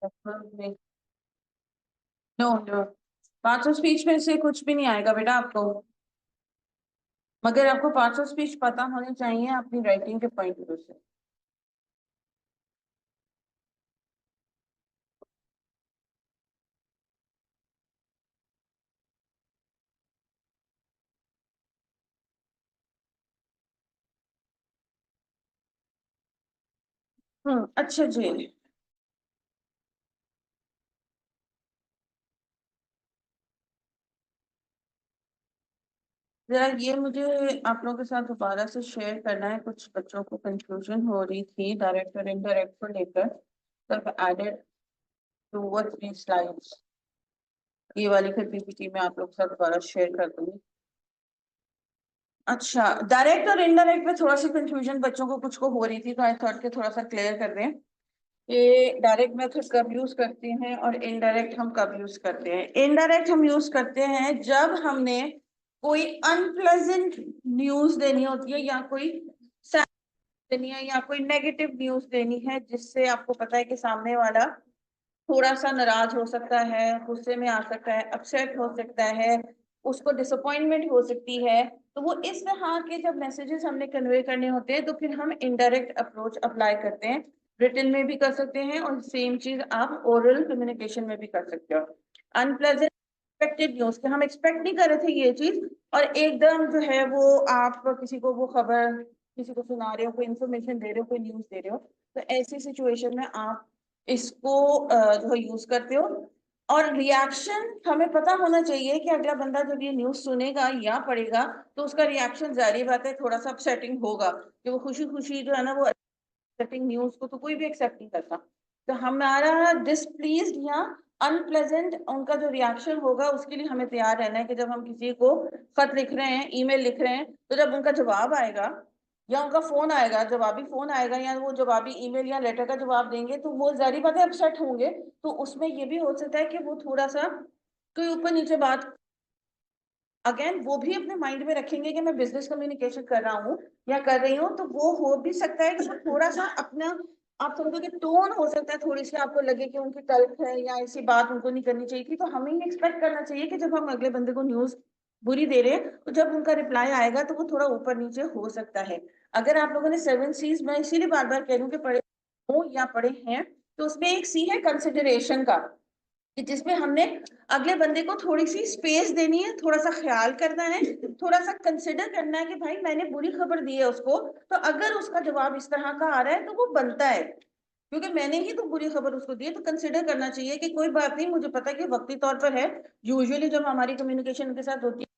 No no, parts of speech में से कुछ भी नहीं आएगा बेटा आपको, मगर आपको पार्ट्स ऑफ स्पीच पता होने चाहिए अपनी राइटिंग के पॉइंट ऑफ व्यू से। अच्छा जी। जरा ये मुझे आप लोगों के साथ दोबारा से शेयर करना है, कुछ बच्चों को कंफ्यूजन हो रही थी डायरेक्ट और इनडायरेक्ट को लेकर, तो एडेड 2 or 3 स्लाइड्स, ये वाली फिर पीपीटी में आप लोग के साथ दोबारा शेयर कर दूंगी। अच्छा, डायरेक्ट और इनडायरेक्ट में थोड़ा सा कंफ्यूजन बच्चों को कुछ को हो रही थी, तो आई थॉट के थोड़ा सा क्लियर कर दें। ये डायरेक्ट मेथड कब यूज करते हैं और इनडायरेक्ट हम कब यूज करते हैं। इनडायरेक्ट हम यूज करते हैं जब हमने कोई अनप्लेजेंट न्यूज देनी होती है, या कोई sad देनी है, या कोई नेगेटिव न्यूज देनी है, जिससे आपको पता है कि सामने वाला थोड़ा सा नाराज हो सकता है, गुस्से में आ सकता है, अपसेट हो सकता है, उसको डिसअपॉइंटमेंट हो सकती है। तो वो इस तरह के जब मैसेजेस हमने कन्वे करने होते हैं, तो फिर हम इनडायरेक्ट अप्रोच अप्लाई करते हैं। रिटन में भी कर सकते हैं और सेम चीज आप ओरल कम्युनिकेशन में भी कर सकते हो। अनप्लेजेंट एक्सपेक्टेड न्यूज के हम एक्सपेक्ट नहीं कर रहे थे ये चीज, और एकदम जो है वो आप किसी को वो खबर किसी को सुना रहे हो, कोई इन्फॉर्मेशन दे रहे हो, कोई न्यूज दे रहे हो, तो ऐसी सिचुएशन में आप इसको जो यूज करते हो। और रिएक्शन हमें पता होना चाहिए कि अगला बंदा जब ये न्यूज सुनेगा या पढ़ेगा, तो उसका रिएक्शन जारी बात है थोड़ा सा अपसेटिंग होगा, कि वो खुशी खुशी जो है ना वो अपसेटिंग न्यूज को तो कोई भी एक्सेप्ट नहीं करता। तो हमारा डिसप्लीज्ड या अनप्लेजेंट उनका जो रिएक्शन होगा, उसके लिए हमें तैयार रहना है कि जब हम किसी को खत लिख रहे हैं, ईमेल लिख रहे हैं, तो जब उनका जवाब आएगा या उनका फोन आएगा, जवाबी फोन आएगा, या वो जवाबी ईमेल या लेटर का जवाब देंगे, तो वो जारी बात है अपसेट होंगे। तो उसमें ये भी हो सकता है कि वो थोड़ा सा कोई ऊपर नीचे बात, अगेन वो भी अपने माइंड में रखेंगे कि मैं बिजनेस कम्युनिकेशन कर रहा हूँ या कर रही हूँ, तो वो हो भी सकता है कि वो थोड़ा सा अपना, आप समझो कि टोन हो सकता है थोड़ी सी आपको लगे कि उनकी तल्ख है या ऐसी बात उनको नहीं करनी चाहिए थी। तो हमें ये एक्सपेक्ट करना चाहिए कि जब हम अगले बंदे को न्यूज बुरी दे रहे हैं, तो जब उनका रिप्लाई आएगा तो वो थोड़ा ऊपर नीचे हो सकता है। अगर आप लोगों ने 7 C's, मैं इसीलिए बार बार कह रही हूँ कि पढ़े हो या पढ़े हैं, तो उसमें एक सी है कंसिडरेशन का, कि जिसमें हमने अगले बंदे को थोड़ी सी स्पेस देनी है, थोड़ा सा ख्याल करना है, थोड़ा सा कंसिडर करना है कि भाई मैंने बुरी खबर दी है उसको, तो अगर उसका जवाब इस तरह का आ रहा है तो वो बनता है, क्योंकि मैंने ही तो बुरी खबर उसको दी है। तो कंसिडर करना चाहिए कि कोई बात नहीं, मुझे पता है कि वक्ती तौर पर है, यूजुअली जब हमारी कम्युनिकेशन के साथ होती है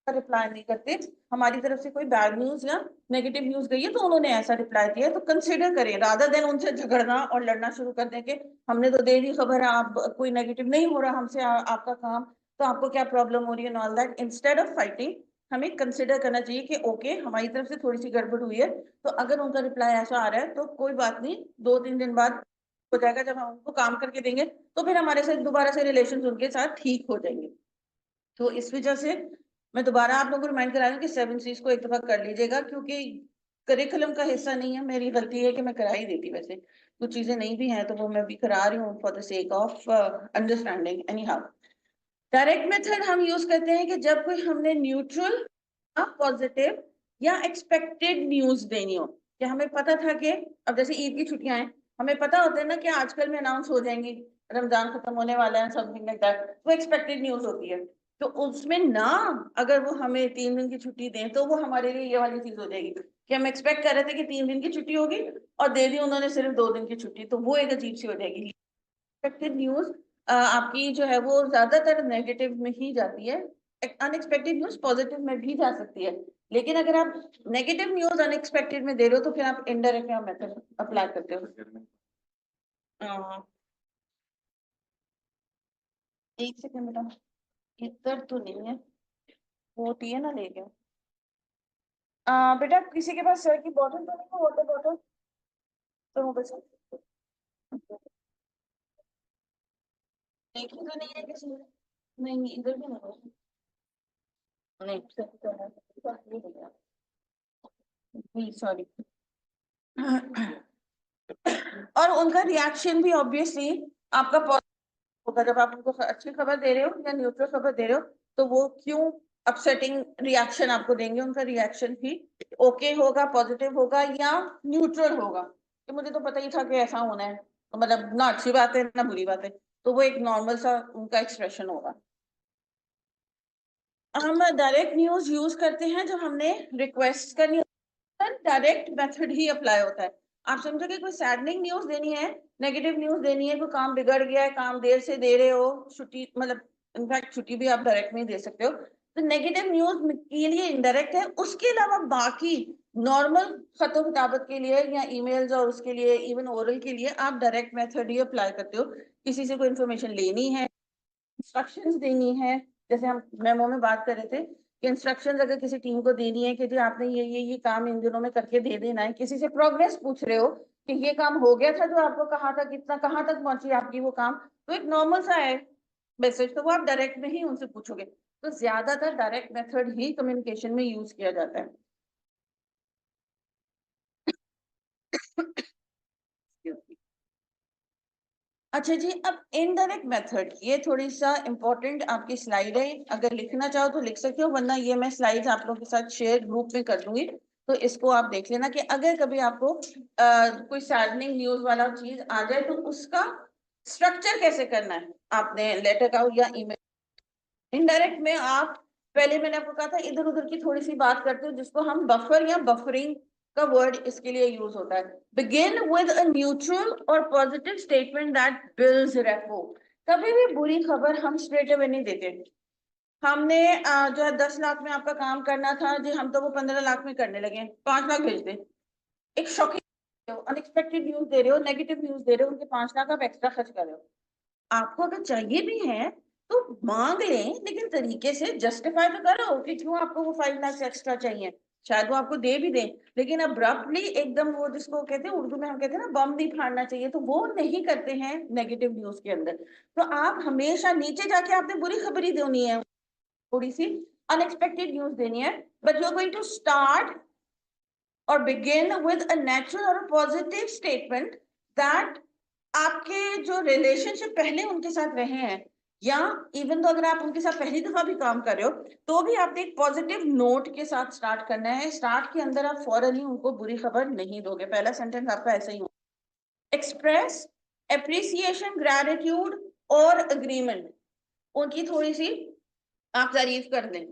रिप्लाई नहीं करते, हमारी तरफ से कोई बैड न्यूज या नेगेटिव न्यूज गई है तो उन्होंने ऐसा रिप्लाई दिया है, तो कंसिडर करें रादर देन उनसे झगड़ना और लड़ना शुरू कर दें कि हमने तो दे दी खबर, आप कोई नेगेटिव नहीं हो रहा हमसे, आपका काम, तो आपको क्या प्रॉब्लम हो रही है, all that. Instead of fighting हमें कंसिडर करना चाहिए कि ओके हमारी तरफ से थोड़ी सी गड़बड़ हुई है, तो अगर उनका रिप्लाई ऐसा आ रहा है तो कोई बात नहीं, 2-3 दिन बाद हो जाएगा, जब हम उनको काम करके देंगे तो फिर हमारे साथ दोबारा से रिलेशन उनके साथ ठीक हो जाएंगे। तो इस वजह से मैं दोबारा आप लोगों को रिमाइंड करा रही हूँ कि 7 C's को एक दफा कर लीजिएगा, क्योंकि करिकुलम का हिस्सा नहीं है, मेरी गलती है कि मैं करा ही देती, वैसे कुछ चीजें नहीं भी हैं तो वो मैं भी करा रही हूँ for the sake of understanding. Any how, direct method हम यूज करते हैं कि जब कोई हमने न्यूट्रल, पॉजिटिव या एक्सपेक्टेड न्यूज देनी हो, कि हमें पता था कि अब जैसे ईद की छुट्टियां हैं, हमें पता होता है ना कि आजकल में अनाउंस हो जाएंगी, रमजान खत्म होने वाला है, समथिंग लाइक दैट, वो एक्सपेक्टेड न्यूज होती है। तो उसमें ना, अगर वो हमें 3 दिन की छुट्टी दें, तो वो हमारे लिए ये वाली चीज हो जाएगी कि हम एक्सपेक्ट कर रहे थे कि 3 दिन की छुट्टी होगी और दे दी उन्होंने सिर्फ 2 दिन की छुट्टी, तो वो एक अजीब सी हो जाएगी। एक्सपेक्टेड न्यूज आपकी जो है वो ज्यादातर नेगेटिव में ही जाती है, अनएक्सपेक्टेड न्यूज पॉजिटिव में भी जा सकती है, लेकिन अगर आप नेगेटिव न्यूज अनएक्सपेक्टेड में दे रहे हो तो फिर आप इनडायरेक्ट मेथड अप्लाई करते हो। अ, एक सेकंड बेटा, इधर तो नहीं है, वो होती है ना लेके, बेटा किसी के पास सर की बॉटल तो नहीं है, वाटर बॉटल, तो वो बस देखी तो नहीं है किसी ने, नहीं इधर भी नहीं है, नहीं सर तो है, सॉरी। और उनका रिएक्शन भी ऑब्वियसली आपका होगा जब आप उनको अच्छी खबर दे रहे हो या न्यूट्रल खबर दे रहे हो, तो वो क्यों अपसेटिंग रिएक्शन आपको देंगे, उनका रिएक्शन भी ओके होगा, पॉजिटिव होगा या न्यूट्रल होगा कि मुझे तो पता ही था कि ऐसा होना है, तो मतलब ना अच्छी बात है ना बुरी बात है, तो वो एक नॉर्मल सा उनका एक्सप्रेशन होगा। हम डायरेक्ट न्यूज यूज करते हैं जब हमने रिक्वेस्ट करनी, डायरेक्ट मेथड ही अप्लाई होता है। आप समझो कि कोई सैडनिंग न्यूज देनी है, नेगेटिव न्यूज देनी है, कोई काम बिगड़ गया है, काम देर से दे रहे हो, छुट्टी मतलब इनफैक्ट छुट्टी भी आप डायरेक्ट में दे सकते हो, तो नेगेटिव न्यूज के लिए इनडायरेक्ट है। उसके अलावा बाकी नॉर्मल खतो किताबत के लिए या ईमेल्स और उसके लिए इवन ओरल के लिए आप डायरेक्ट मेथड ही अप्लाई करते हो। किसी से कोई इन्फॉर्मेशन लेनी है, इंस्ट्रक्शंस देनी है, जैसे हम मेमो में बात कर रहे थे कि इंस्ट्रक्शंस अगर किसी टीम को देनी है कि जी आपने ये काम इन दिनों में करके दे देना है, किसी से प्रोग्रेस पूछ रहे हो कि ये काम हो गया था जो आपको कहा था, कितना कहाँ तक पहुंची आपकी वो काम, तो एक नॉर्मल सा है मैसेज, तो वो आप डायरेक्ट में ही उनसे पूछोगे। तो ज्यादातर डायरेक्ट मेथड ही कम्युनिकेशन में यूज किया जाता है। अच्छा जी, अब इनडायरेक्ट मेथड, ये थोड़ी सा इंपॉर्टेंट आपकी स्लाइड है, अगर लिखना चाहो तो लिख सकते हो, वरना ये मैं स्लाइड्स आप लोगों के साथ शेयर ग्रुप में कर दूंगी, तो इसको आप देख लेना कि अगर कभी आपको कोई सैडनिंग न्यूज वाला चीज आ जाए तो उसका स्ट्रक्चर कैसे करना है, आपने लेटर का या ईमेल। इनडायरेक्ट में आप, पहले मैंने आपको कहा था इधर उधर की थोड़ी सी बात करते हो, जिसको हम बफर या बफरिंग का वर्ड इसके लिए यूज होता है। बिगिन विद अ न्यूट्रल और positive statement that builds repo. कभी भी बुरी खबर हम स्ट्रेट अवे नहीं देते। हमने जो है 10 लाख में आपका काम करना था जी, हम तो वो 15 लाख में करने लगे, 5 लाख भेज दे। एक शॉकिंग अनएक्सपेक्टेड न्यूज दे रहे हो, नेगेटिव न्यूज दे रहे हो, उनके 5 लाख आप एक्स्ट्रा खर्च कर रहे हो। आपको अगर चाहिए भी है तो मांग लें, लेकिन तरीके से जस्टिफाई तो करो कि क्यों आपको वो 5 लाख एक्स्ट्रा चाहिए, शायद वो आपको दे भी दें, लेकिन अब्रप्टली एकदम वो जिसको कहते हैं उर्दू में हम कहते हैं ना बम नहीं फाड़ना चाहिए, तो वो नहीं करते हैं नेगेटिव न्यूज के अंदर। तो आप हमेशा नीचे जाके आपने बुरी खबर ही देनी है, थोड़ी सी अनएक्सपेक्टेड न्यूज देनी है, but you are going to start और बिगिन विद अ नेचुरल और पॉजिटिव स्टेटमेंट दैट आपके जो रिलेशनशिप पहले उनके साथ रहे हैं, या इवन तो अगर आप उनके साथ पहली दफा भी काम कर रहे हो, तो भी आपने एक पॉजिटिव नोट के साथ स्टार्ट करना है। स्टार्ट के अंदर आप फौरन ही उनको बुरी खबर नहीं दोगे, पहला सेंटेंस आपका ऐसा ही हो। एक्सप्रेस एप्रिसिएशन, ग्रेटिट्यूड और अग्रीमेंट, उनकी थोड़ी सी आप तारीफ कर दें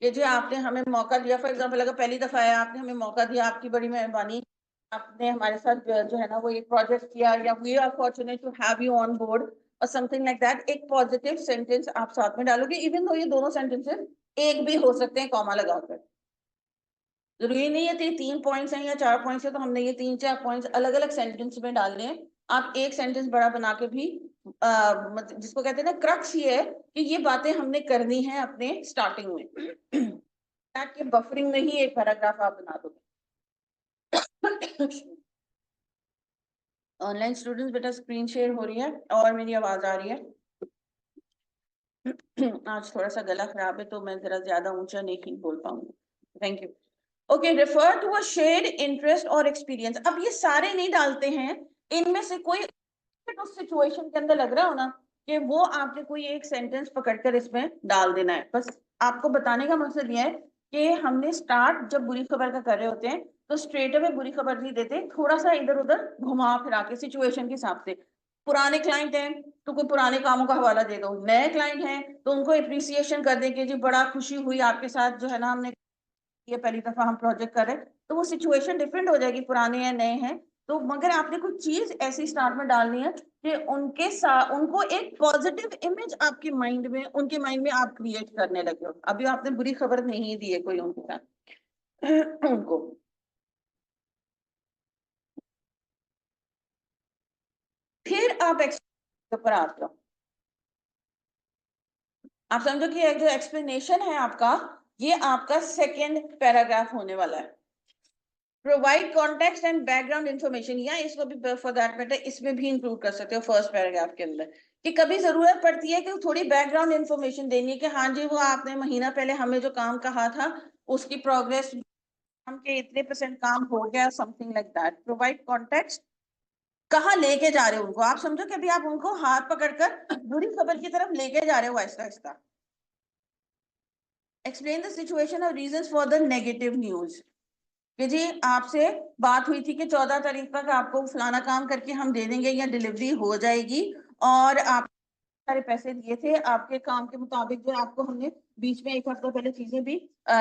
कि जी आपने हमें मौका दिया, फॉर एग्जाम्पल अगर पहली दफा है आपने हमें मौका दिया, आपकी बड़ी मेहरबानी, आपने हमारे साथ जो है ना वो एक प्रोजेक्ट किया, या we are fortunate to have you on board और समथिंग लाइक दैट। एक पॉजिटिव सेंटेंस आप साथ में डालोगे, इवन दो ये दोनों सेंटेंसेस एक भी हो सकते हैं कॉमा लगाकर, जरूरी नहीं है कि 3 पॉइंट्स हैं या 4 पॉइंट्स है तो हमने ये 3-4 पॉइंट्स अलग अलग सेंटेंस में डालने हैं। आप एक सेंटेंस बड़ा बना के भी जिसको कहते हैं ना क्रक्स ये है कि ये बातें हमने करनी है अपने स्टार्टिंग में के बफरिंग में ही एक पैराग्राफ आप बना दोगे। ऑनलाइन स्टूडेंट्स बेटा स्क्रीन शेयर हो रही है और मेरी आवाज आ रही है। आज थोड़ा सा गला खराब है तो मैं जरा ज्यादा ऊंचा नहीं बोल पाऊंगी। Thank you. Okay, refer to a shared interest और एक्सपीरियंस। अब ये सारे नहीं डालते हैं, इनमें से कोई उस सिचुएशन के अंदर लग रहा हो ना कि वो आपने कोई एक सेंटेंस पकड़कर इसमें डाल देना है। बस आपको बताने का मकसद ये है कि हमने स्टार्ट जब बुरी खबर का कर रहे होते हैं तो स्ट्रेट अवे बुरी खबर नहीं देते, थोड़ा सा इधर उधर घुमा फिरा के सिचुएशन के हिसाब से। पुराने क्लाइंट हैं तो कोई पुराने कामों का हवाला दे दो, नए क्लाइंट हैं तो उनको अप्रिसिएशन कर दें कि जी बड़ा खुशी हुई आपके साथ जो है ना, हमने ये पहली दफा हम प्रोजेक्ट कर रहे हैं, तो वो सिचुएशन डिफरेंट हो जाएगी, पुराने या नए हैं। तो मगर आपने कुछ चीज ऐसी स्टार्ट में डालनी है कि उनके साथ उनको एक पॉजिटिव इमेज आपके माइंड में, उनके माइंड में आप क्रिएट करने लगे हो। अभी आपने बुरी खबर नहीं दी है कोई उनके साथ उनको। फिर आप एक्सप्लेन पर आते हो। आप समझो कि जो एक्सप्लेनेशन है आपका, ये आपका सेकेंड पैराग्राफ होने वाला है। Provide context and background information, या इसको भी फॉर दैट मैटर इसमें भी इंक्लूड कर सकते हो फर्स्ट पैराग्राफ के अंदर, कि कभी जरूरत पड़ती है कि थोड़ी बैकग्राउंड इन्फॉर्मेशन देनी है कि हाँ जी वो आपने महीना पहले हमें जो काम कहा था उसकी प्रोग्रेस, हम के इतने % काम हो गया, something like that. Provide context कहाँ लेके जा रहे हो उनको, आप समझो कि अभी आप उनको हाथ पकड़कर बुरी खबर की तरफ लेके जा रहे हो Aahista Aahista. Explain the situation और reasons for the negative news, कि जी आपसे बात हुई थी कि 14 तारीख तक आपको फलाना काम करके हम दे देंगे या डिलीवरी हो जाएगी, और आप सारे पैसे दिए थे आपके काम के मुताबिक, जो आपको हमने बीच में एक हफ्ता पहले चीजें भी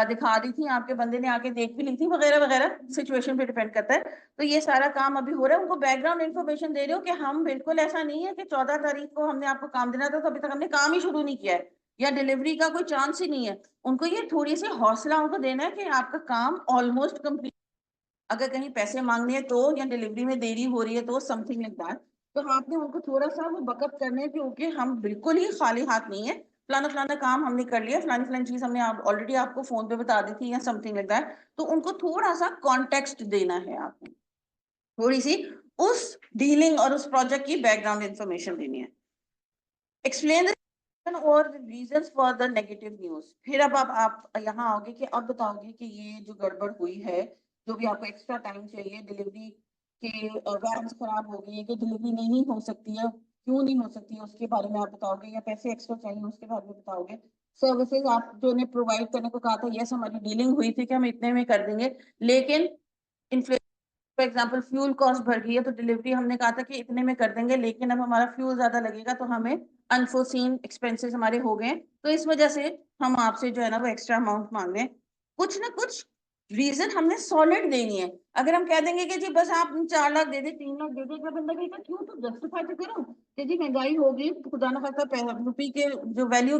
दिखा दी थी, आपके बंदे ने आके देख भी ली थी वगैरह वगैरह, सिचुएशन पे डिपेंड करता है। तो ये सारा काम अभी हो रहा है, उनको बैकग्राउंड इन्फॉर्मेशन दे रहे हो कि हम बिल्कुल ऐसा नहीं है कि 14 तारीख को हमने आपको काम देना था तो अभी तक हमने काम ही शुरू नहीं किया है, या डिलीवरी का कोई चांस ही नहीं है। उनको ये थोड़ी सी हौसला उनको देना है कि आपका काम ऑलमोस्ट कंप्लीट, अगर कहीं पैसे मांगने हैं तो, या डिलीवरी में देरी हो रही है तो, समथिंग लाइक दैट। तो आपने उनको थोड़ा सा वो बकअप करने हैं कि ओके हम बिल्कुल ही खाली हाथ नहीं है, फलाना फलाना काम हमने कर लिया, फलानी फलानी चीज हमने ऑलरेडी आपको फोन पे बता दी थी या समथिंग लाइक दैट। तो उनको थोड़ा सा कॉन्टेक्स्ट देना है आपको, थोड़ी सी उस डीलिंग और उस प्रोजेक्ट की बैकग्राउंड इंफॉर्मेशन देनी है। एक्सप्लेन और reasons for the negative news. फिर अब आप यहाँ आओगे कि अब बताओगे कि ये जो गड़बड़ हुई है, जो भी आपको एक्स्ट्रा टाइम चाहिए, डिलीवरी के वैन्स खराब हो गई है कि डिलीवरी नहीं हो सकती है, क्यों नहीं हो सकती है उसके बारे में आप बताओगे, या पैसे एक्स्ट्रा चाहिए उसके बारे में बताओगे। सर्विसेज आप जो ने प्रोवाइड करने को कहा था, यस हमारी डीलिंग हुई थी कि हम इतने में कर देंगे, लेकिन फॉर एग्जाम्पल फ्यूल कॉस्ट बढ़ गई है, तो डिलीवरी हमने कहा था कि इतने में कर देंगे, लेकिन अब हमारा फ्यूल ज्यादा लगेगा तो हमें अनफोर्सीन एक्सपेंसेस हमारे हो गए, तो इस वजह से हम आपसे जो है ना वो एक्स्ट्रा अमाउंट मांग रहे हैं। कुछ ना कुछ रीजन हमने सॉलिड देनी है। अगर हम कह देंगे कि जी बस आप 4 लाख दे दे, 3 लाख दे दे, बंदा कहेगा क्यों, तो जस्टिफाई तो करो कि जी महंगाई हो गई, तो खुदा ना खास्ता रुपये के जो वैल्यू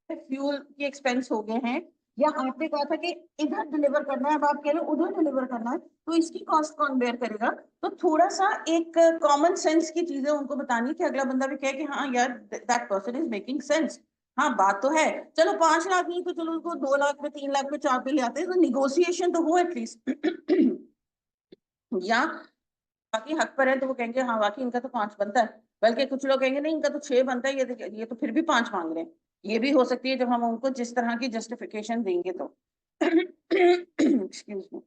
फ्यूल के एक्सपेंस हो गए हैं, या आपने कहा था कि इधर डिलीवर करना है, अब आप कह रहे हो उधर डिलीवर करना है, तो इसकी कॉस्ट कौन बेयर करेगा। तो थोड़ा सा एक कॉमन सेंस की चीजें उनको बतानी, कि अगला बंदा भी कहे कि हाँ यार that person is making sense. हाँ बात तो है, चलो 5 लाख नहीं तो चलो उनको 2 लाख पे, 3 लाख पे, 4 पे ले आते हैं, तो निगोशिएशन तो हो एटलीस्ट। या बाकी हक पर है तो वो कहेंगे हाँ वाकई इनका तो 5 बनता है, बल्कि कुछ लोग कहेंगे नहीं इनका तो 6 बनता है, ये तो फिर भी 5 मांग रहे हैं। ये भी हो सकती है जब हम उनको जिस तरह की जस्टिफिकेशन देंगे तो। Excuse me.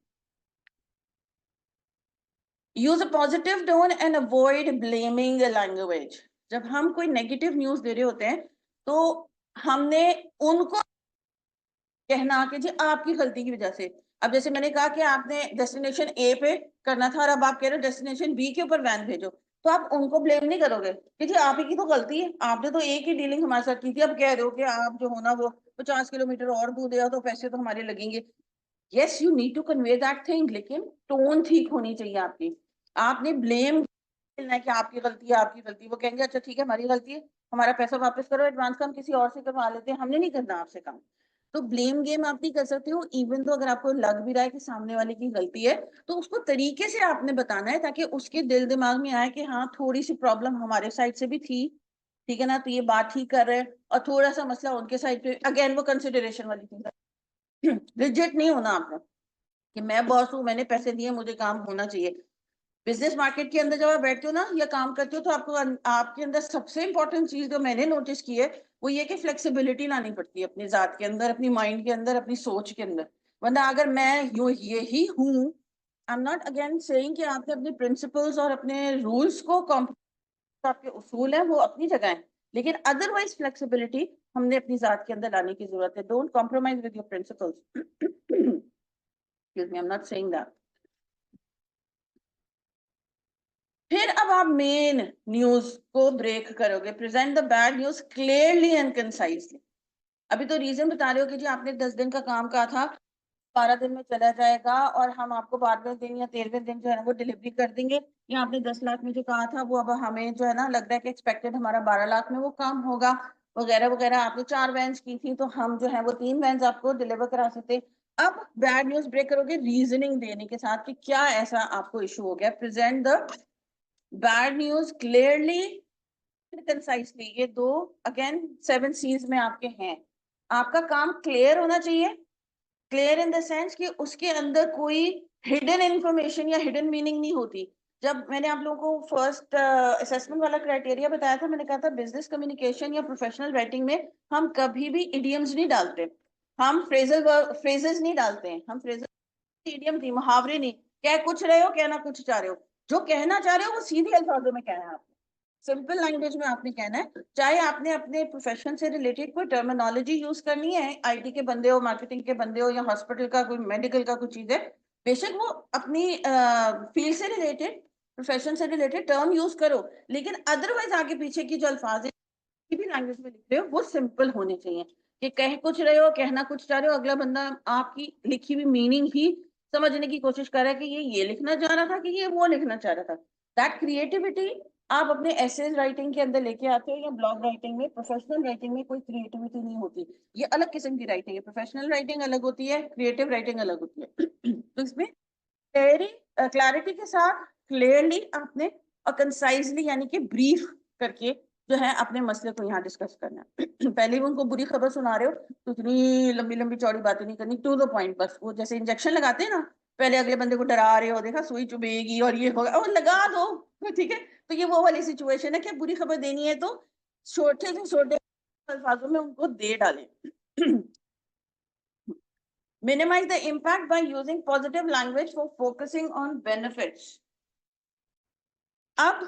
Use a positive tone and avoid blaming language. जब हम कोई नेगेटिव न्यूज दे रहे होते हैं तो हमने उनको कहना कि जी आपकी गलती की वजह से, अब जैसे मैंने कहा कि आपने डेस्टिनेशन ए पे करना था और अब आप कह रहे हो डेस्टिनेशन बी के ऊपर वैन भेजो, तो आप उनको ब्लेम नहीं करोगे कि जी आप ही की तो गलती है, आपने तो एक ही डीलिंग हमारे साथ की थी, अब कह रहे हो कि आप जो हो ना वो 50 किलोमीटर और दूर गया तो पैसे तो हमारे लगेंगे। Yes you need to convey that thing, लेकिन टोन ठीक होनी चाहिए आपकी। आपने ब्लेम करना है कि आपकी गलती है, आपकी गलती, वो कहेंगे अच्छा ठीक है हमारी गलती है, हमारा पैसा वापस करो, एडवांस का हम किसी और से करवा लेते हैं, हमने नहीं करना आपसे काम। तो ब्लेम गेम आप नहीं कर सकते हो, इवन तो अगर आपको लग भी रहा है कि सामने वाले की गलती है, तो उसको तरीके से आपने बताना है ताकि उसके दिल दिमाग में आए कि हाँ थोड़ी सी प्रॉब्लम हमारे साइड से भी थी, ठीक है ना, तो ये बात ठीक कर रहे हैं, और थोड़ा सा मसला उनके साइड पे, अगेन वो कंसिडरेशन वाली चीज है। रिजेक्ट नहीं होना आपने कि मैं बॉस हूँ, मैंने पैसे दिए, मुझे काम होना चाहिए। बिजनेस मार्केट के अंदर जब आप बैठते हो ना या काम करते हो, तो आपको आपके अंदर सबसे इंपॉर्टेंट चीज जो मैंने नोटिस की है वो ये कि फ्लेक्सिबिलिटी लानी पड़ती है अपनी जात के अंदर, अपनी माइंड के अंदर, अपनी सोच के अंदर। वरना अगर मैं यो यही हूँ, आई एम नॉट अगेन सेइंग कि आपने अपने प्रिंसिपल्स और अपने रूल्स को आपके उसूल हैं वो अपनी जगह है, लेकिन अदरवाइज फ्लेक्सिबिलिटी हमने अपनी जात के अंदर लाने की जरूरत है। Don't compromise with your principles. Excuse me, I am not saying that. फिर अब आप मेन न्यूज को ब्रेक करोगे, present the bad news clearly and concisely. अभी तो रीजन बता रहे हो कि जी आपने 10 दिन का काम कहा था, 12 दिन में चला जाएगा और हम आपको 12वें दिन या 13वें दिन जो है ना वो डिलीवरी कर देंगे, या आपने 10 लाख में जो कहा था वो अब हमें जो है ना लग रहा है कि एक्सपेक्टेड हमारा 12 लाख में वो काम होगा, वगैरह वगैरह। आपने 4 वैन्स की थी तो हम जो है वो 3 वैन्स आपको डिलीवर करा सकते। अब बैड न्यूज ब्रेक करोगे रीजनिंग देने के साथ कि क्या ऐसा आपको इशू हो गया। Present the bad news clearly concisely, ये दो अगेन 7 C's में आपके हैं। आपका काम क्लियर होना चाहिए, क्लियर इन द सेंस कि उसके अंदर कोई हिडन इंफॉर्मेशन या हिडन मीनिंग नहीं होती। जब मैंने आप लोगों को फर्स्ट असेसमेंट वाला क्राइटेरिया बताया था, मैंने कहा था बिजनेस कम्युनिकेशन या प्रोफेशनल राइटिंग में हम कभी भी इडियम्स नहीं डालते, हम फ्रेजेस नहीं डालते हैं, हम फ्रेजेस इडियम नहीं, मुहावरे नहीं, कह कुछ रहे हो कहना कुछ चाह रहे हो। जो कहना चाह रहे हो वो सीधे अल्फाजों में कहना है आपने, सिंपल लैंग्वेज में आपने कहना है। चाहे आपने अपने प्रोफेशन से रिलेटेड कोई टर्मिनोलॉजी यूज करनी है, आईटी के बंदे हो, मार्केटिंग के बंदे हो, या हॉस्पिटल का कोई मेडिकल का कुछ चीज है, बेशक वो अपनी फील्ड से रिलेटेड, प्रोफेशन से रिलेटेड टर्म यूज करो, लेकिन अदरवाइज आगे पीछे की जो अल्फाज है भी लैंग्वेज में लिख रहे हो वो सिंपल होने चाहिए, कि कह कुछ रहे हो, कहना कुछ चाह रहे हो, अगला बंदा आपकी लिखी हुई मीनिंग ही समझने की कोशिश कर रहा है कि ये लिखना चाह रहा था कि ये वो लिखना चाह रहा था। दैट क्रिएटिविटी आप अपने एसेज राइटिंग के अंदर लेके आते हो, या ब्लॉग राइटिंग में, प्रोफेशनल राइटिंग में कोई क्रिएटिविटी नहीं होती, ये अलग किस्म की राइटिंग है। प्रोफेशनल राइटिंग अलग होती है, क्रिएटिव राइटिंग अलग होती है। तो इसमें क्लैरिटी के साथ क्लियरली आपने और कंसाइजली यानी कि ब्रीफ करके जो है अपने मसले को यहाँ डिस्कस करना है। पहले भी उनको बुरी खबर सुना रहे हो तो इतनी लंबी लंबी चौड़ी बातें नहीं करनी, टू द पॉइंट, बस वो जैसे इंजेक्शन लगाते हैं ना, पहले अगले बंदे को डरा रहे हो, देखा सुई चुभेगी और ये होगा और लगा दो, ठीक है। तो ये वो वाली सिचुएशन है कि बुरी खबर देनी है तो छोटे से छोटे अल्फाजों में उनको दे डालें। Minimize the impact by using positive language for focusing on benefits. अब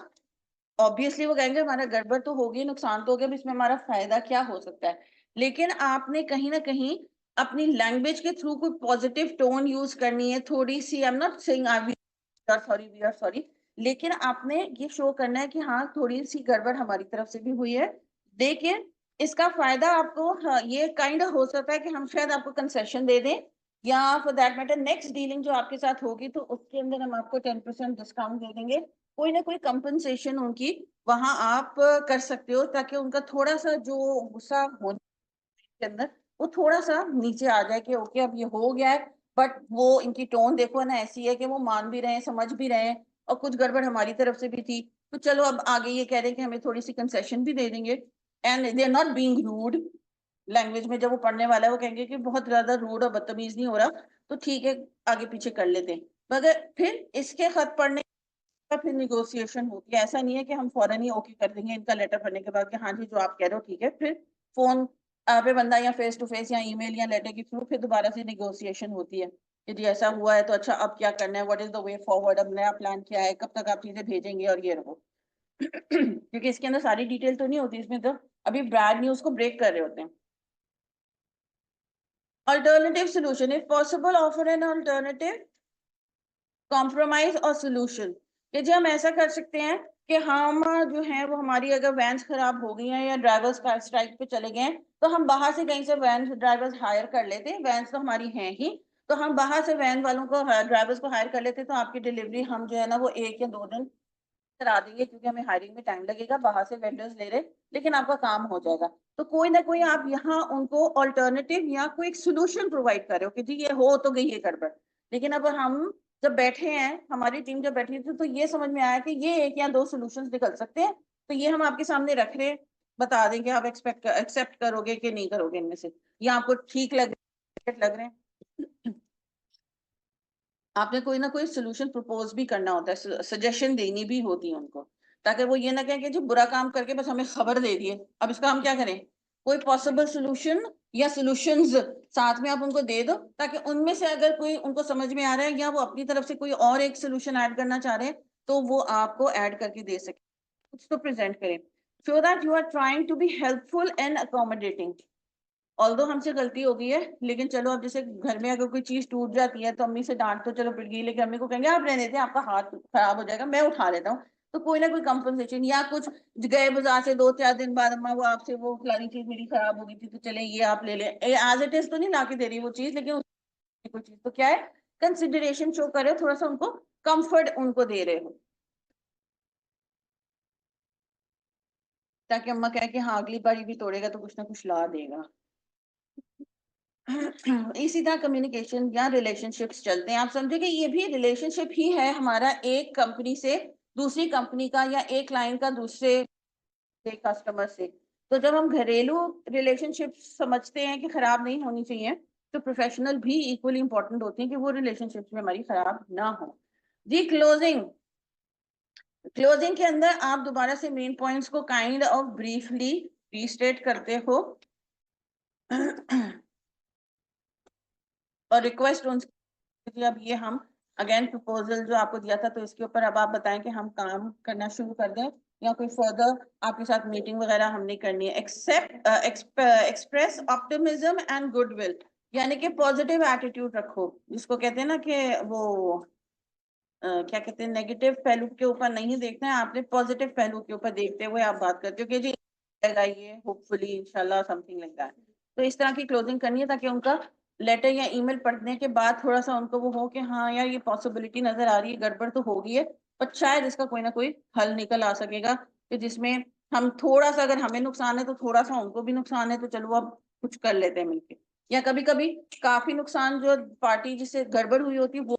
ऑब्वियसली वो कहेंगे हमारा गड़बड़ तो होगी, नुकसान तो हो गया, इसमें हमारा फायदा क्या हो सकता है, लेकिन आपने कहीं ना कहीं अपनी लैंग्वेज के थ्रू कोई पॉजिटिव टोन यूज करनी है, थोड़ी सी, I am not saying we are sorry, we are sorry, लेकिन आपने ये शो करना है कि हाँ थोड़ी सी गड़बड़ हमारी तरफ से भी हुई है, देखिए इसका फायदा आपको, हाँ, ये काइंड हो सकता है कि हम शायद आपको कंसेशन दे दें, या for that matter next dealing जो आपके साथ होगी तो उसके अंदर हम आपको 10% डिस्काउंट दे देंगे, कोई ना कोई कंपनसेशन उनकी वहां आप कर सकते हो, ताकि उनका थोड़ा सा जो गुस्सा होने के अंदर वो थोड़ा सा नीचे आ जाए कि ओके अब ये हो गया है, बट वो इनकी टोन देखो ना ऐसी है कि वो मान भी रहे हैं, समझ भी रहे हैं, और कुछ गड़बड़ हमारी तरफ से भी थी, तो चलो अब आगे ये कह रहे हैं कि हमें थोड़ी सी कंसेशन भी दे देंगे, and they are not being rude. Language में जब वो पढ़ने वाला है वो कहेंगे कि बहुत ज्यादा रूड और बदतमीज नहीं हो रहा, तो ठीक है आगे पीछे कर लेते हैं, मगर फिर इसके खत पढ़ने का फिर निगोशिएशन होती है, ऐसा नहीं है कि हम फौरन ही ओके कर देंगे इनका लेटर पढ़ने के बाद कि हाँ जी जो आप कह रहे हो ठीक है, फिर फोन पे बंदा या फेस टू फेस या ईमेल या लेटर के थ्रू फिर दोबारा से निगोशिएशन होती है कि जी ऐसा हुआ है तो अच्छा अब क्या करना है, what is the way forward, अब नया प्लान क्या है, कब तक आप चीजें भेजेंगे और ये रहो। क्योंकि इसके अंदर सारी डिटेल तो नहीं होती, इसमें तो अभी बैड न्यूज को ब्रेक कर रहे होते हैं। Alternative solution, if possible, offer an alternative compromise और सोल्यूशन, कि जी हम ऐसा कर सकते हैं कि हम जो है वो हमारी अगर वैन्स खराब हो गई हैं या ड्राइवर्स का स्ट्राइक पे चले गए हैं तो हम बाहर से कहीं से वैन ड्राइवर्स हायर कर लेते हैं, वैन्स तो हमारी हैं ही, तो हम बाहर से वैन वालों को ड्राइवर्स को हायर कर लेते हैं, तो आपकी डिलीवरी हम जो है ना वो 1 या 2 दिन करा देंगे, क्योंकि हमें हायरिंग में टाइम लगेगा, बाहर से वेंडर्स ले रहे, लेकिन आपका काम हो जाएगा। तो कोई ना कोई आप यहाँ उनको ऑल्टरनेटिव या कोई एक सोल्यूशन प्रोवाइड कर रहे हो कि जी ये हो तो गई है गड़बड़, लेकिन अब हम जब बैठे हैं, हमारी टीम जब बैठी थी तो ये समझ में आया कि ये 1 या 2 सोल्यूशन निकल सकते हैं, तो ये हम आपके सामने रख रहे हैं, बता दें कि आप एक्सेप्ट करोगे कि नहीं करोगे इनमें से, या आपको ठीक लग रहे हैं। आपने कोई ना कोई सोल्यूशन प्रपोज भी करना होता है, सजेशन देनी भी होती है उनको, ताकि वो ये ना कहें कि जो बुरा काम करके बस हमें खबर दे दिए, अब इसका हम क्या करें, कोई पॉसिबल सोल्यूशन या सोल्यूशंस साथ में आप उनको दे दो, ताकि उनमें से अगर कोई उनको समझ में आ रहा है या वो अपनी तरफ से कोई और एक सोल्यूशन ऐड करना चाह रहे हैं तो वो आपको ऐड करके दे सके, कुछ तो प्रेजेंट करें, so that you are trying to be helpful and accommodating. Although हमसे गलती हो गई है, लेकिन चलो अब जैसे घर में अगर कोई चीज टूट जाती है तो अम्मी से डांट तो चलो पिट गई, लेकिन अम्मी को कहेंगे आप रहने देते आपका हाथ खराब हो जाएगा मैं उठा लेता हूँ, तो कोई ना कोई कंपनसेशन, या कुछ गए बाजार से 2-4 दिन बाद अम्मा वो आपसे वो फलानी चीज मेरी खराब हो गई थी तो चले ये आप ले लें, एज इट इज तो नहीं ला के दे रही वो चीज, लेकिन कोई चीज तो क्या है, कंसिडरेशन शो कर रहे हो, थोड़ा सा उनको कंफर्ट उनको दे रहे हो, ताकि अम्मा कहे कि हाँ अगली बारी भी तोड़ेगा तो कुछ ना कुछ ला देगा। इसी तरह कम्युनिकेशन या रिलेशनशिप्स चलते हैं, आप समझे कि ये भी रिलेशनशिप ही है हमारा, एक कंपनी से दूसरी कंपनी का, या एक क्लाइंट का दूसरे कस्टमर से। तो जब हम घरेलू रिलेशनशिप समझते हैं कि खराब नहीं होनी चाहिए, तो प्रोफेशनल भी इक्वली इंपॉर्टेंट होती हैं कि वो रिलेशनशिप में हमारी खराब ना हो। जी क्लोजिंग, क्लोजिंग के अंदर आप दोबारा से मेन पॉइंट्स को काइंड ऑफ ब्रीफली रीस्टेट करते हो और रिक्वेस्ट उनसे अब ये हम अगेन प्रपोजल जो आपको दिया था, तो इसके ऊपर अब आप बताएं कि हम काम करना शुरू कर दें या कोई फर्दर आपके साथ मीटिंग वगैरह हमने करनी है। Accept express optimism and goodwill, यानी कि पॉजिटिव एटीट्यूड रखो, जिसको कहते हैं ना कि वो क्या कहते हैं, नेगेटिव पहलू के ऊपर नहीं देखना है आपने, पॉजिटिव पहलू के ऊपर देखते हुए आप बात करते हो कि जी ये होपफुली इंशाल्लाह समथिंग लाइक दैट। तो इस तरह की क्लोजिंग करनी है ताकि उनका लेटर या ईमेल पढ़ने के बाद थोड़ा सा उनको वो हो कि हाँ यार ये पॉसिबिलिटी नजर आ रही है, गड़बड़ तो हो गई है, पर शायद इसका कोई ना कोई हल निकल आ सकेगा कि जिसमें हम थोड़ा सा, अगर हमें नुकसान है तो थोड़ा सा उनको भी नुकसान है, तो चलो अब कुछ कर लेते हैं मिलके। या कभी कभी काफी नुकसान जो पार्टी जिससे गड़बड़ हुई होती है वो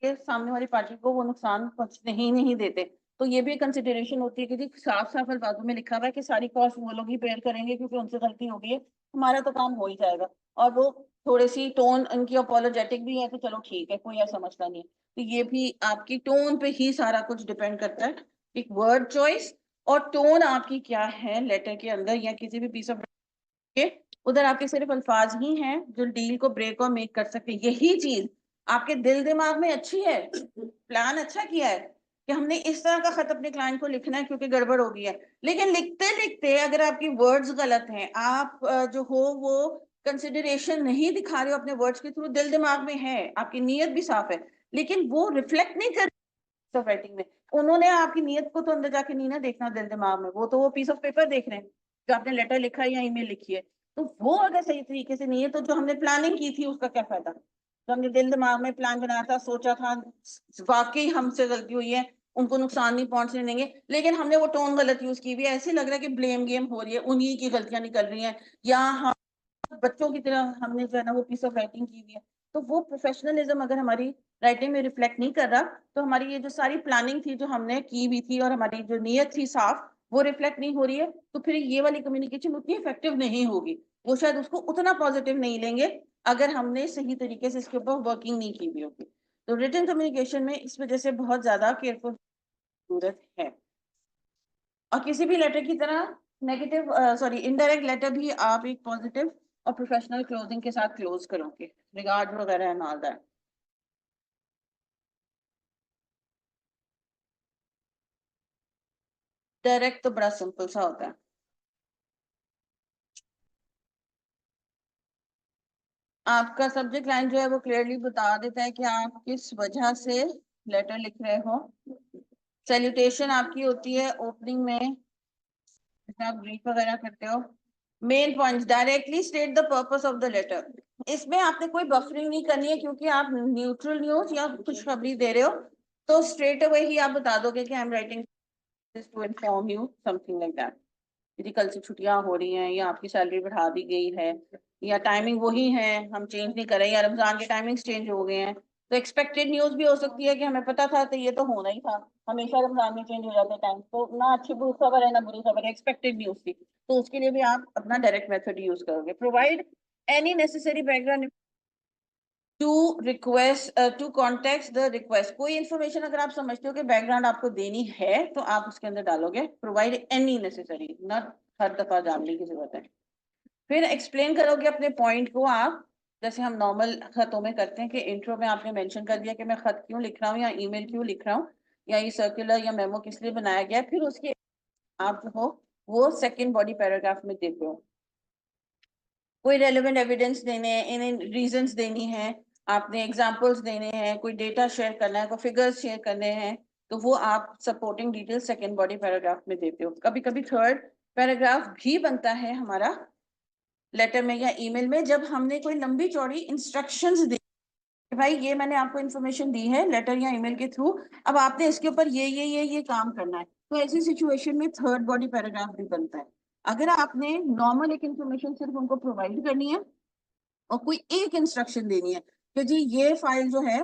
के सामने वाली पार्टी को वो नुकसान पहुंचने ही नहीं देते। तो ये भी कंसिडरेशन होती है कि जी साफ साफ अल्फाजों में लिखा हुआ है कि सारी कॉस्ट वो लोग ही बेयर करेंगे क्योंकि उनसे गलती हो गई है, हमारा तो काम हो ही जाएगा। और वो थोड़ी सी टोन उनकी अपोलोजेटिक भी है तो चलो ठीक है, कोई ऐसा मसला नहीं है। तो ये भी आपकी टोन पे ही सारा कुछ डिपेंड करता है, एक वर्ड चॉइस और टोन आपकी क्या है लेटर के अंदर या किसी भी पीस ऑफ के उधर। आपके सिर्फ अल्फाज ही हैं जो डील को ब्रेक और मेक कर सकते हैं। यही चीज आपके दिल दिमाग में अच्छी है, प्लान अच्छा किया है कि हमने इस तरह का खत अपने क्लाइंट को लिखना है क्योंकि गड़बड़ हो गई है, लेकिन लिखते लिखते अगर आपकी वर्ड्स गलत हैं, आप जो हो वो कंसिडरेशन नहीं दिखा रहे हो अपने वर्ड्स के थ्रू, दिल दिमाग में है, आपकी नीयत भी साफ है, लेकिन वो रिफ्लेक्ट नहीं कर राइटिंग में। उन्होंने आपकी नीयत को तो अंदर जाके नहीं ना देखना दिल दिमाग में, वो तो वो पीस ऑफ पेपर देख रहे हैं जो आपने लेटर लिखा है या ईमेल लिखी है। तो वो अगर सही तरीके से नहीं है तो जो हमने प्लानिंग की थी उसका क्या फायदा, जो हमने दिल दिमाग में प्लान बनाया था, सोचा था, वाकई हमसे गलती हुई है, उनको नुकसान नहीं पहुंचने देंगे, लेकिन हमने वो टोन गलत यूज की हुई है, ऐसे लग रहा है कि ब्लेम गेम हो रही है, उन्हीं की गलतियां निकल रही हैं, या हम बच्चों की तरह हमने जो है ना वो पीस ऑफ राइटिंग की हुई है। तो वो प्रोफेशनलिज्म अगर हमारी राइटिंग में रिफ्लेक्ट नहीं कर रहा, तो हमारी ये जो सारी प्लानिंग थी जो हमने की हुई थी और हमारी जो नीयत थी साफ, वो रिफ्लेक्ट नहीं हो रही है, तो फिर ये वाली कम्युनिकेशन उतनी इफेक्टिव नहीं होगी, वो शायद उसको उतना पॉजिटिव नहीं लेंगे अगर हमने सही तरीके से इसके ऊपर वर्किंग नहीं की हुई होगी। तो रिटन कम्युनिकेशन में इस वजह से बहुत ज्यादा केयरफुल जरूरत है। और किसी भी लेटर की तरह नेगेटिव सॉरी इनडायरेक्ट लेटर भी आप एक पॉजिटिव और प्रोफेशनल क्लोजिंग के साथ क्लोज करोगे, रिगार्ड वगैरह एंड ऑल दैट। डायरेक्ट तो बड़ा सिंपल सा होता है, आपका सब्जेक्ट लाइन जो है वो क्लियरली बता देता है कि आप किस वजह से लेटर लिख रहे हो। सैल्यूटेशन आपकी होती है ओपनिंग में, जैसे आप ब्रीफ वगैरह करते हो। Main points, directly state the purpose of the letter, इसमें आपने कोई बफरिंग नहीं करनी है क्योंकि आप न्यूट्रल न्यूज या खुशखबरी दे रहे हो, तो स्ट्रेट अवे ही आप बता दोगे कि I am writing this to inform you something like that. यदि कल से छुट्टियां हो रही हैं या आपकी सैलरी बढ़ा दी गई है या टाइमिंग वही है हम चेंज नहीं कर रहे या रमजान के टाइमिंग्स चेंज हो गए हैं, तो एक्सपेक्टेड न्यूज भी हो सकती है कि हमें पता था तो ये तो होना ही था, हमेशा रमजान में चेंज हो जाते हैं टाइम, तो ना अच्छी बुरी खबर है ना बुरी खबर है, एक्सपेक्टेड न्यूज थी, तो उसके लिए भी आप अपना डायरेक्ट मेथड यूज करोगे। Provide any necessary background to request to contact the request, कोई इन्फॉर्मेशन अगर आप समझते हो कि बैकग्राउंड आपको देनी है तो आप उसके अंदर डालोगे provide any necessary, not her दफा डालने की जरूरत है। फिर एक्सप्लेन करोगे अपने पॉइंट को आप, जैसे हम नॉर्मल खतों में करते हैं कि इंट्रो में आपने मेंशन कर दिया कि मैं खत क्यों लिख रहा हूँ या ईमेल क्यों लिख रहा हूँ या ये सर्कुलर या मेमो किस लिए बनाया गया है, फिर उसके आप जो हो वो सेकंड बॉडी पैराग्राफ में देते हो। कोई रेलेवेंट एविडेंस देने हैं, इन्हें रीजंस देनी है, आपने एग्जांपल्स देने हैं, कोई डेटा शेयर करना है, कोई फिगर्स शेयर करने हैं, तो वो आप supporting detail second body paragraph में देते हो। कभी कभी थर्ड पैराग्राफ भी बनता है हमारा लेटर में या ईमेल में जब हमने कोई लंबी चौड़ी इंस्ट्रक्शंस दी, भाई ये मैंने आपको इन्फॉर्मेशन दी है लेटर या ईमेल के थ्रू, अब आपने इसके ऊपर ये काम करना है, तो ऐसी सिचुएशन में थर्ड बॉडी पैराग्राफ भी बनता है। अगर आपने नॉर्मल एक इन्फॉर्मेशन सिर्फ उनको प्रोवाइड करनी है और कोई एक इंस्ट्रक्शन देनी है कि जी ये फाइल जो है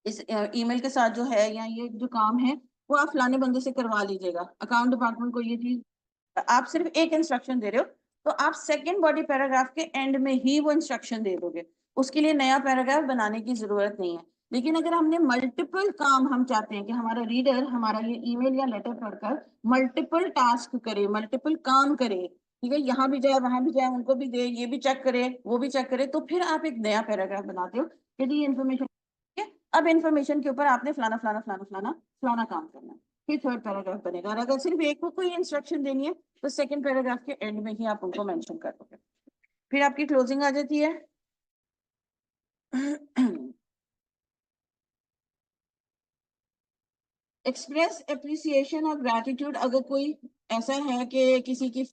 इस ईमेल के साथ जो है या ये जो काम है वो आप फलाने बंदे से करवा लीजिएगा, अकाउंट डिपार्टमेंट को ये चीज, आप सिर्फ एक इंस्ट्रक्शन दे रहे हो, तो आप सेकंड बॉडी पैराग्राफ के एंड में ही वो इंस्ट्रक्शन दे दोगे, उसके लिए नया पैराग्राफ बनाने की जरूरत नहीं है। लेकिन अगर हमने मल्टीपल काम, हम चाहते हैं कि हमारा रीडर हमारा ये ईमेल या लेटर पढ़कर मल्टीपल टास्क करे, मल्टीपल काम करे, ठीक है, यहाँ भी जाए वहां भी जाए, उनको भी दे, ये भी चेक करे वो भी चेक करे, तो फिर आप एक नया पैराग्राफ बनाते हो यदि ये इन्फॉर्मेशन अब इंफॉर्मेशन के ऊपर आपने फलाना फलाना फलाना फलाना फलाना काम करना है, फिर थर्ड पैराग्राफ बनेगा। और अगर सिर्फ एक को कोई इंस्ट्रक्शन देनी है तो सेकंड पैराग्राफ के एंड में ही आप उनको मेंशन कर दोगे, फिर आपकी क्लोजिंग आ जाती है। एक्सप्रेस एप्रिसिएशन और ग्रैटिट्यूड, अगर कोई ऐसा है कि किसी की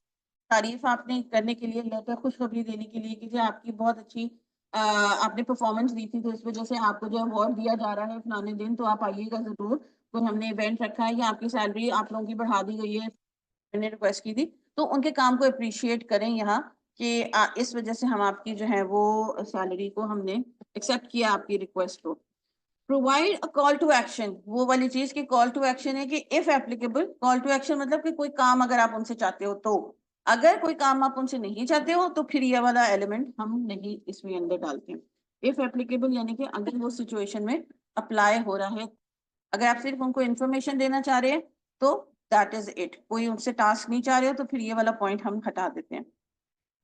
तारीफ आपने करने के लिए लेकर, खुशखबरी देने के लिए कि जो आपकी बहुत अच्छी आपने परफॉर्मेंस दी थी, तो इस वजह से आपको जो अवार्ड दिया जा रहा है फलाने दिन, तो आप आइएगा जरूर, तो हमने इवेंट रखा है या आपकी सैलरी आप लोगों की बढ़ा दी गई है, मैंने रिक्वेस्ट की थी, तो उनके काम को अप्रिशिएट करें यहाँ कि इस वजह से हम आपकी जो है वो सैलरी को हमने एक्सेप्ट किया, आपकी रिक्वेस्ट को। Provide a call to action, वो वाली चीज की कॉल टू एक्शन है कि if applicable, call to action मतलब कि कोई काम अगर आप उनसे चाहते हो तो, अगर कोई काम आप उनसे नहीं चाहते हो तो फिर ये वाला एलिमेंट हम नहीं इसमें अंदर डालते हैं। इफ एप्लीकेबल यानी कि अगर वो सिचुएशन में अप्लाई हो रहा है, अगर आप सिर्फ उनको इन्फॉर्मेशन देना चाह रहे हैं तो दैट इज इट, कोई उनसे टास्क नहीं चाह रहे हो तो फिर ये वाला पॉइंट हम हटा देते हैं।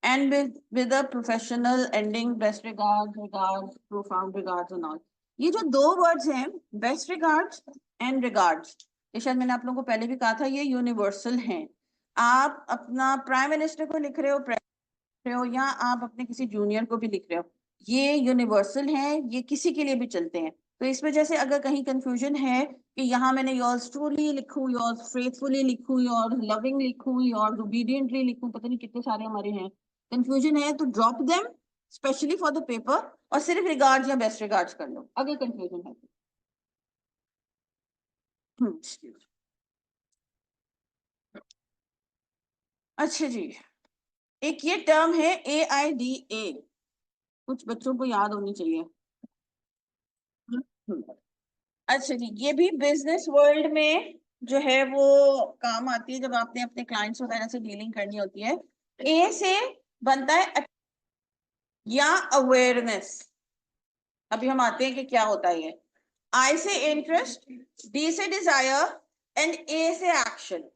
And with a professional ending, best regards, regards, profound regards and all. ये जो दो वर्ड्स हैं, बेस्ट रिगार्ड्स एंड रिगार्ड्स, ये शायद मैंने आप लोगों को पहले भी कहा था, ये यूनिवर्सल हैं। आप अपना प्राइम मिनिस्टर को लिख रहे हो या आप अपने किसी जूनियर को भी लिख रहे हो, ये यूनिवर्सल हैं, ये किसी के लिए भी चलते हैं। तो इस वजह से अगर कहीं कंफ्यूजन है कि यहाँ मैंने योर्स ट्रूली लिखूं, योर्स फेथफुली लिखूं, योर्स लविंग लिखूं, योर्स ओबीडिएंटली लिखूं, पता नहीं कितने सारे हमारे हैं, कंफ्यूजन है तो drop them specially for the paper, और सिर्फ रिगार्ड्स या बेस्ट रिगार्ड्स कर लो अगर कंफ्यूजन है तो। अच्छा जी, एक ये टर्म है AIDA, कुछ बच्चों को याद होनी चाहिए। अच्छा जी, ये भी बिजनेस वर्ल्ड में जो है वो काम आती है जब आपने अपने क्लाइंट्स वगैरह से डीलिंग करनी होती है। ए से बनता है या अवेयरनेस, अभी हम आते हैं कि क्या होता है ये। आई से इंटरेस्ट, डी से डिजायर एंड ए से एक्शन।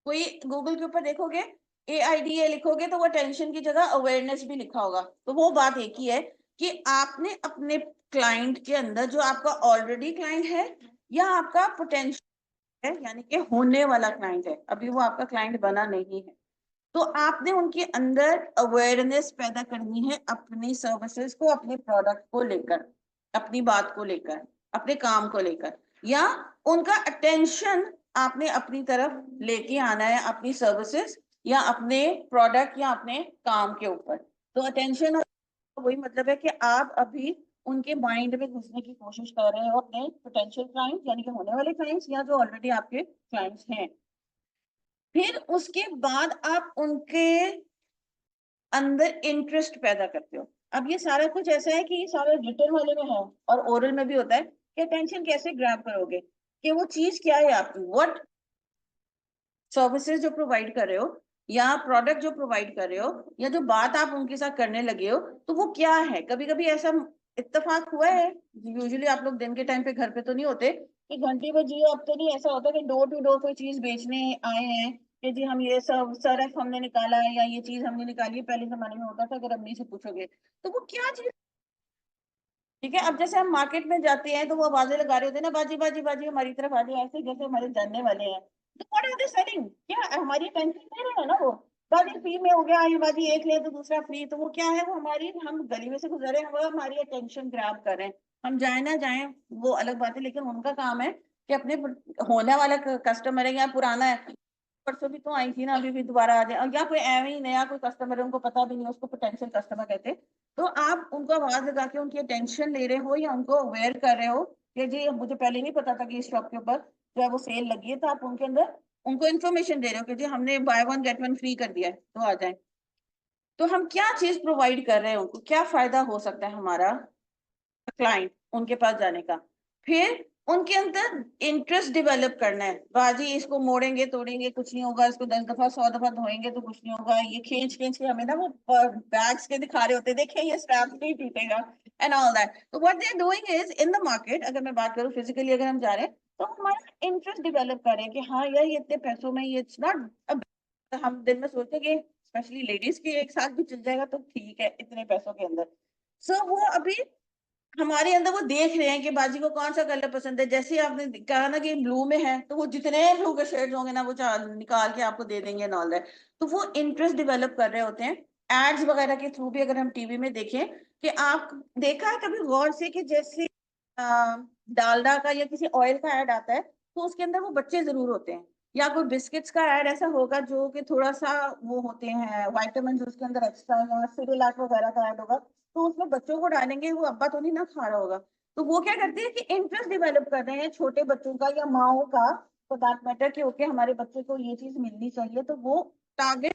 कोई गूगल के ऊपर देखोगे AIDA लिखोगे तो वो टेंशन की जगह अवेयरनेस भी लिखा होगा, तो वो बात एक ही है कि आपने अपने क्लाइंट के अंदर, जो आपका ऑलरेडी क्लाइंट है या आपका पोटेंशियल है, यानी कि होने वाला क्लाइंट है, अभी वो आपका क्लाइंट बना नहीं है, तो आपने उनके अंदर अवेयरनेस पैदा करनी है अपनी सर्विसेज को, अपने प्रोडक्ट को लेकर, अपनी बात को लेकर, अपने काम को लेकर, या उनका अटेंशन आपने अपनी तरफ लेके आना है अपनी सर्विसेज या अपने प्रोडक्ट या अपने काम के ऊपर। तो अटेंशन वही मतलब है कि आप अभी उनके माइंड में घुसने की कोशिश कर रहे हो, अपने पोटेंशियल क्लाइंट्स यानी कि होने वाले क्लाइंट्स या जो ऑलरेडी आपके क्लाइंट्स हैं। फिर उसके बाद आप उनके अंदर इंटरेस्ट पैदा करते हो। अब ये सारा कुछ ऐसा है कि ये सारा रिटन वाले में है और ओरल में भी होता है कि अटेंशन कैसे ग्रैब करोगे, कि वो चीज क्या है आपकी, व्हाट सर्विसेज जो प्रोवाइड कर रहे हो या प्रोडक्ट जो प्रोवाइड कर रहे हो या जो बात आप उनके साथ करने लगे हो, तो वो क्या है। कभी कभी ऐसा इत्तेफाक हुआ है, यूजुअली आप लोग दिन के टाइम पे घर पे तो नहीं होते, कि घंटी बजी हो, अब तो नहीं ऐसा होता कि डोर टू डोर कोई चीज बेचने आए हैं कि जी हम ये सब सरफ हमने निकाला है या ये चीज हमने निकाली है, पहले जमाने में होता था, अगर अम्मी से पूछोगे तो वो क्या चीज। ठीक है, अब जैसे हम मार्केट में जाते हैं तो वो आवाजें लगा रहे होते हैं ना, बाजी बाजी बाजी हमारी तरफ आ जाए, ऐसे जैसे हमारे जानने वाले हैं, तो व्हाट आर दे सेलिंग, क्या हमारी टेंशन ले रहे हैं ना वो, बाजी फ्री में हो गया, ये बाजी एक ले तो दूसरा फ्री, तो वो क्या है, वो हमारी, हम गली में से गुजरे हैं वो हमारी अटेंशन ग्रैब कर रहे हैं। हम जाए ना जाए वो अलग बात है, लेकिन उनका काम है कि अपने होने वाला कस्टमर है या पुराना है, परसों भी तो आई थी ना, अभी भी दोबारा आ जाए, या कोई एवं ही नया कोई कस्टमर है, उनको पता भी नहीं, उसको पोटेंशियल कस्टमर कहते हैं, तो आप उनको आवाज लगा के उनकी अटेंशन ले रहे हो या उनको अवेयर कर रहे हो कि जी मुझे पहले नहीं पता था कि इस शॉप के ऊपर जो है वो सेल लगी है, तो आप उनके अंदर उनको इन्फॉर्मेशन दे रहे हो कि जी हमने by one get one free कर दिया है, तो आ जाए। तो हम क्या चीज प्रोवाइड कर रहे हैं उनको, क्या फायदा हो सकता है हमारा क्लाइंट उनके पास जाने का। फिर उनके अंदर इंटरेस्ट डेवलप करना है, बाजी इसको मोड़ेंगे तोड़ेंगे कुछ नहीं होगा, इसको 10 दफा 100 दफा धोएंगे तो कुछ नहीं होगा, ये खींच खींच के हमें ना वो बैग्स के दिखा रहे होते, देखें ये स्ट्रैप नहीं टूटेगा एंड ऑल दैट। तो what they are doing is in the market, अगर मैं बात करूं फिजिकली अगर हम जा रहे हैं तो हमारा इंटरेस्ट डेवलप करें कि हाँ यार ये इतने पैसों में, ये इट्स नॉट, हम दिन में सोचते हैं कि स्पेशली लेडीज की एक साथ भी चल जाएगा तो ठीक है इतने पैसों के अंदर। सो वो अभी हमारे अंदर वो देख रहे हैं कि बाजी को कौन सा कलर पसंद है। जैसे ही आपने कहा ना कि ब्लू में है, तो वो जितने ब्लू के शेड्स होंगे ना वो निकाल के आपको दे देंगे नॉल दैट। तो वो इंटरेस्ट डेवलप कर रहे होते हैं। एड्स वगैरह के थ्रू भी अगर हम टीवी में देखें, कि आप देखा है कभी गौर से कि जैसे डालडा का या किसी ऑयल का ऐड आता है, तो उसके अंदर वो बच्चे जरूर होते हैं। या कोई बिस्किट्स का ऐड ऐसा होगा जो कि थोड़ा सा वो होते हैं वाइटामिन उसके अंदर एक्स्ट्रा, या सिरिलैक वगैरह का ऐड होगा, तो उसमें बच्चों को डालेंगे, वो अब्बा तो नहीं ना खा रहा होगा। तो वो क्या करते हैं कि इंटरेस्ट डेवलप कर रहे हैं छोटे बच्चों का या माओ का, फॉर दैट मैटर, कि ओके हमारे बच्चे को ये चीज मिलनी चाहिए, तो वो टारगेट,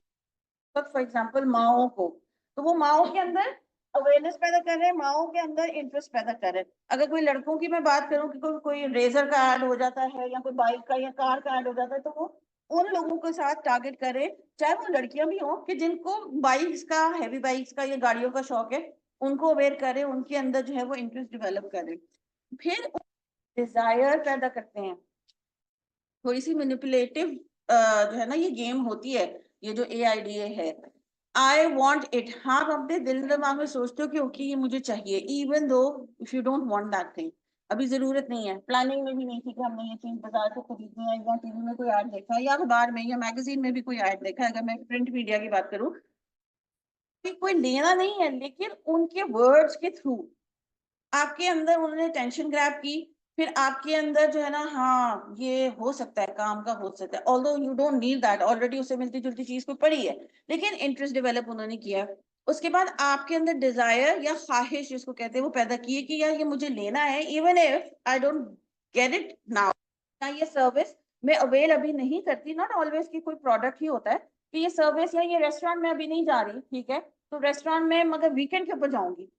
फॉर एग्जाम्पल माओ को, तो वो माओ के अंदर अवेयरनेस पैदा कर रहे हैं, माओ के अंदर इंटरेस्ट पैदा कर रहे हैं। अगर कोई लड़कों की मैं बात करूं कि कोई रेजर का ऐड हो जाता है या कोई बाइक का या कार का ऐड हो जाता है, तो वो उन लोगों के साथ टारगेट करे, चाहे वो लड़कियां भी हों, कि जिनको बाइक्स का, हैवी बाइक्स का या गाड़ियों का शौक है, उनको अवेयर करे, उनके अंदर जो है वो इंटरेस्ट डेवलप करे। फिर डिजायर पैदा करते हैं। थोड़ी सी मैनिपुलेटिव जो है ना ये गेम होती है, ये जो AIDA है, आई वॉन्ट इट। हाँ, आप अपने दिल दिमाग में सोचते हो कि ओके ये मुझे चाहिए, even though if you don't want that thing. अभी जरूरत नहीं है, प्लानिंग में भी नहीं थी कि हमने ये चीज बाजार से खरीदनी है, या टीवी में कोई ऐड देखा है, या अखबार में या मैगजीन में भी कोई ऐड देखा है, अगर मैं प्रिंट मीडिया की बात करूँ, कि कोई लेना नहीं है, लेकिन उनके वर्ड्स के थ्रू आपके अंदर उन्होंने टेंशन ग्रैब की। फिर आपके अंदर जो है ना, हाँ ये हो सकता है, काम का हो सकता है, although you don't need that, already उससे मिलती जुलती चीज कोई पड़ी है, लेकिन इंटरेस्ट डेवलप उन्होंने किया। उसके बाद आपके अंदर डिजायर या ख्वाहिश जिसको कहते हैं वो पैदा की है, कि यार ये मुझे लेना है, even if I don't get it now, या ये सर्विस मैं अवेल अभी नहीं करती, नॉट ऑलवेज की कोई प्रोडक्ट ही होता है, कि ये सर्विस या ये रेस्टोरेंट में अभी नहीं जा रही, ठीक है, तो रेस्टोरेंट में मगर वीकेंड के ऊपर जाऊंगी,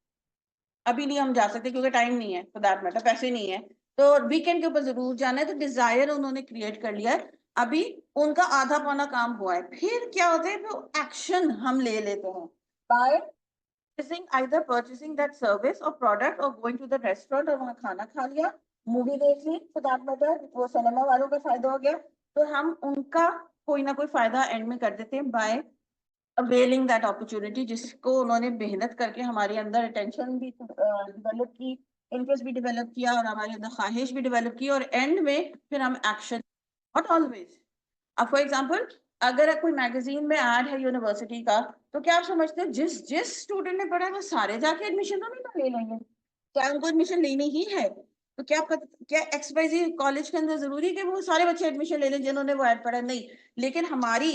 अभी नहीं हम जा सकते क्योंकि टाइम नहीं है, फॉर दैट मैटर पैसे नहीं है, तो वीकेंड के ऊपर जरूर जाना है। तो डिजायर उन्होंने क्रिएट कर लिया है। अभी उनका आधा पौना काम हुआ है। फिर क्या होता है, वो एक्शन हम ले लेते हैं bye either purchasing that service or product or going to the restaurant, और वहाँ खाना खा लिया, मूवी देख ली, फॉर दैट मैटर वो सिनेमा वालों का फायदा हो गया, तो हम उनका कोई ना कोई फायदा एंड में कर देते हैं बाय अवेलिंग दैट अपॉर्चुनिटी, जिसको उन्होंने मेहनत करके हमारे अंदर अटेंशन भी डेवलप की, इंटरेस्ट भी डेवलप किया, और हमारे अंदर ख्वाहिश भी डेवलप की, और एंड में फिर हम एक्शन, नॉट ऑलवेज। अब फॉर एग्जाम्पल, अगर कोई मैगजीन में ऐड है यूनिवर्सिटी का, तो क्या आप समझते हो जिस जिस स्टूडेंट ने पढ़ा है वो सारे जाके एडमिशन तो नहीं ना ले लेंगे, क्या उनको एडमिशन लेनी ही है? तो क्या XYZ कॉलेज के अंदर जरूरी है कि वो सारे बच्चे एडमिशन ले लें जिन्होंने वो ऐड पढ़ा? नहीं। लेकिन हमारी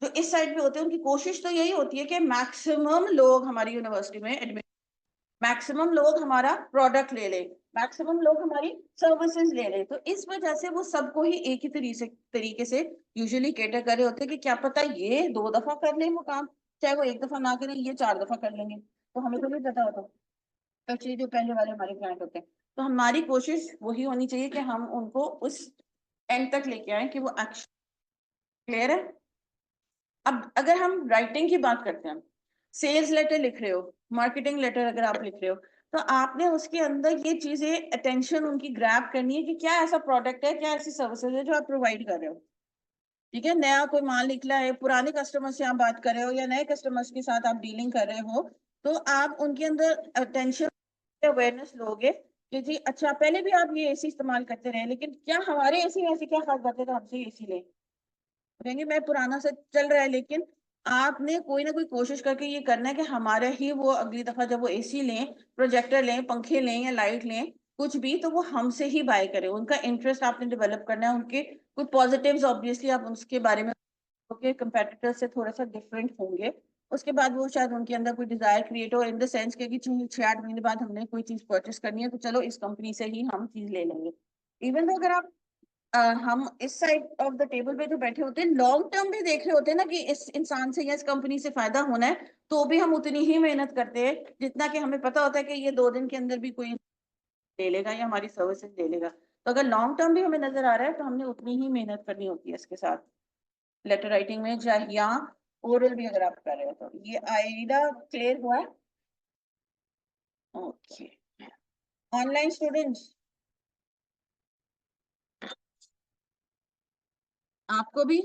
जो इस साइड पे होते हैं उनकी कोशिश तो यही होती है कि मैक्सिमम लोग हमारी यूनिवर्सिटी में एडमिशन, मैक्सिमम लोग हमारा प्रोडक्ट ले ले, मैक्सिमम लोग हमारी सर्विसेज ले ले। तो इस वजह से वो सबको ही एक ही तरीके से यूजुअली कैटर कर रहे होते हैं, कि क्या पता ये 2 दफा कर ले वो काम, चाहे वो 1 दफा ना करें, ये 4 दफा कर लेंगे, तो हमें तो नहीं पता होता। एक्चुअली जो पहले वाले हमारे क्लाइंट होते हैं, तो हमारी कोशिश वही होनी चाहिए कि हम उनको उस एंड तक लेके आए कि वो एक्शन, क्लियर है? अब अगर हम राइटिंग की बात करते हैं, सेल्स लेटर लिख रहे हो, मार्केटिंग लेटर अगर आप लिख रहे हो, तो आपने उसके अंदर ये चीजें अटेंशन उनकी ग्रैब करनी है, कि क्या ऐसा प्रोडक्ट है, क्या ऐसी सर्विसेज है जो आप प्रोवाइड कर रहे हो। ठीक है, नया कोई माल निकला है, पुराने कस्टमर से आप बात कर रहे हो या नए कस्टमर्स के साथ आप डीलिंग कर रहे हो, तो आप उनके अंदर अटेंशन, अवेयरनेस लोगे कि जी अच्छा, पहले भी आप ये AC इस्तेमाल करते रहे, लेकिन क्या हमारे AC में ऐसी क्या खास बात है तो हमसे AC ले कहेंगे? मैं पुराना से चल रहा है, लेकिन आपने कोई ना कोई कोशिश करके ये करना है कि हमारे ही वो अगली दफा जब वो AC लें, प्रोजेक्टर लें, पंखे लें या लाइट लें, कुछ भी, तो वो हमसे ही बाय करें। उनका इंटरेस्ट आपने डेवलप करना है, उनके कुछ पॉजिटिव्स ऑब्वियसली आप उसके बारे में के कंपेटिटर से थोड़ा सा डिफरेंट होंगे। उसके बाद वो शायद उनके अंदर कोई डिजायर क्रिएट हो, इन द सेंस कि 6-8 महीने बाद हमने कोई चीज परचेस करनी है, तो चलो इस कंपनी से ही हम चीज ले लेंगे। इवन तो अगर आप हम इस साइड ऑफ द टेबल पे जो बैठे होते हैं, लॉन्ग टर्म भी देख रहे होते हैं ना, कि इस इंसान से या इस कंपनी से फायदा होना है, तो भी हम उतनी ही मेहनत करते हैं जितना कि हमें पता होता है कि ये 2 दिन के अंदर भी कोई ले लेगा या हमारी सर्विसेज ले लेगा। तो अगर लॉन्ग टर्म भी हमें नजर आ रहा है, तो हमने उतनी ही मेहनत करनी होती है इसके साथ, लेटर राइटिंग में, चाहे या ओरल भी अगर आप कर रहे हो। तो ये आइडिया क्लियर हुआ है? ओके। ऑनलाइन स्टूडेंट्स, आपको भी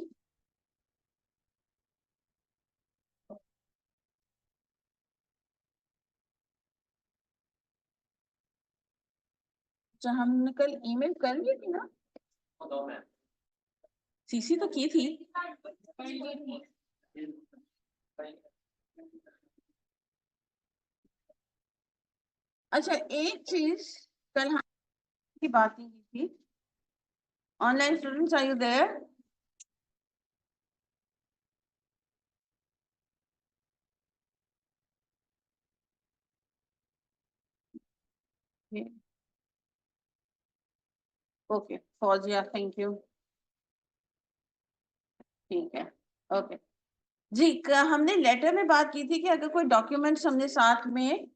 जो हमने कल ईमेल कर ली थी ना, सीसी तो की थी। अच्छा एक चीज, कल हम की बात नहीं की थी, online students are you there? Okay Fauzia, thank you. ठीक है, ओके जी। हमने लेटर में बात की थी कि अगर कोई डॉक्यूमेंट्स हमने साथ में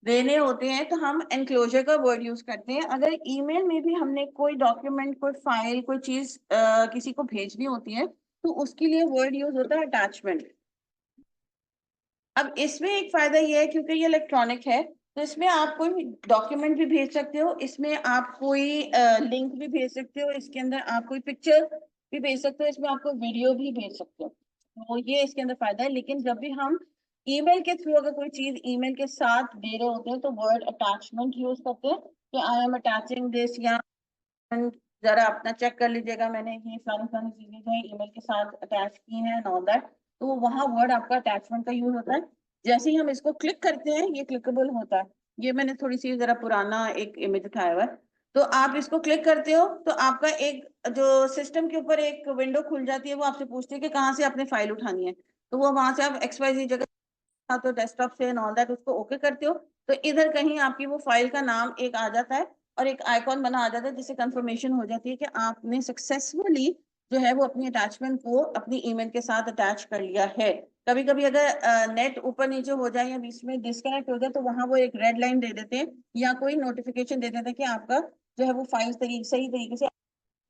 देने होते हैं तो हम एनक्लोजर का वर्ड यूज करते हैं। अगर ईमेल में भी हमने कोई डॉक्यूमेंट, कोई फाइल, कोई चीज किसी को भेजनी होती है तो उसके लिए वर्ड यूज होता है अटैचमेंट। अब इसमें एक फायदा ये है क्योंकि ये इलेक्ट्रॉनिक है, तो इसमें आप कोई डॉक्यूमेंट भी भेज सकते हो, इसमें आप कोई लिंक भी भेज सकते हो, इसके अंदर आप कोई पिक्चर भी भेज सकते हो, इसमें आपको वीडियो भी भेज सकते हो। तो ये इसके अंदर फायदा है। लेकिन जब भी हम ईमेल के थ्रू अगर कोई चीज ईमेल के साथ दे रहे होते हैं तो वर्ड अटैचमेंट यूज करते हैं कि आई एम अटैचिंग दिस, या जरा अपना चेक कर लीजिएगा, मैंने ये सारी सारी चीजें जो है ईमेल के साथ अटैच की हैं एंड ऑल दैट। तो वो वहाँ वर्ड आपका अटैचमेंट का यूज होता है। जैसे ही हम इसको क्लिक करते हैं ये क्लिकेबल होता है। ये मैंने थोड़ी सी जरा पुराना एक इमेज उठाया हुआ है। तो आप इसको क्लिक करते हो तो आपका एक जो सिस्टम के ऊपर एक विंडो खुल जाती है, वो आपसे पूछती है कि कहाँ से आपने फाइल उठानी है। तो वो वहां से आप XYZ जगह, तो डेस्कटॉप से एंड ऑल दैट उसको ओके करते हो तो इधर कहीं आपकी वो फाइल का नाम एक आ जाता है और एक आइकॉन बना आ जाता है, जिससे कंफर्मेशन हो जाती है कि आपने सक्सेसफुली जो है वो अपनी अटैचमेंट को अपनी ईमेल के साथ अटैच कर लिया है। कभी कभी अगर नेट ऊपर नीचे हो जाए या बीच में डिस्कनेक्ट हो जाए तो वहां वो एक रेड लाइन दे देते हैं या कोई नोटिफिकेशन दे देते हैं कि आपका जो है वो फाइल सही तरीके से,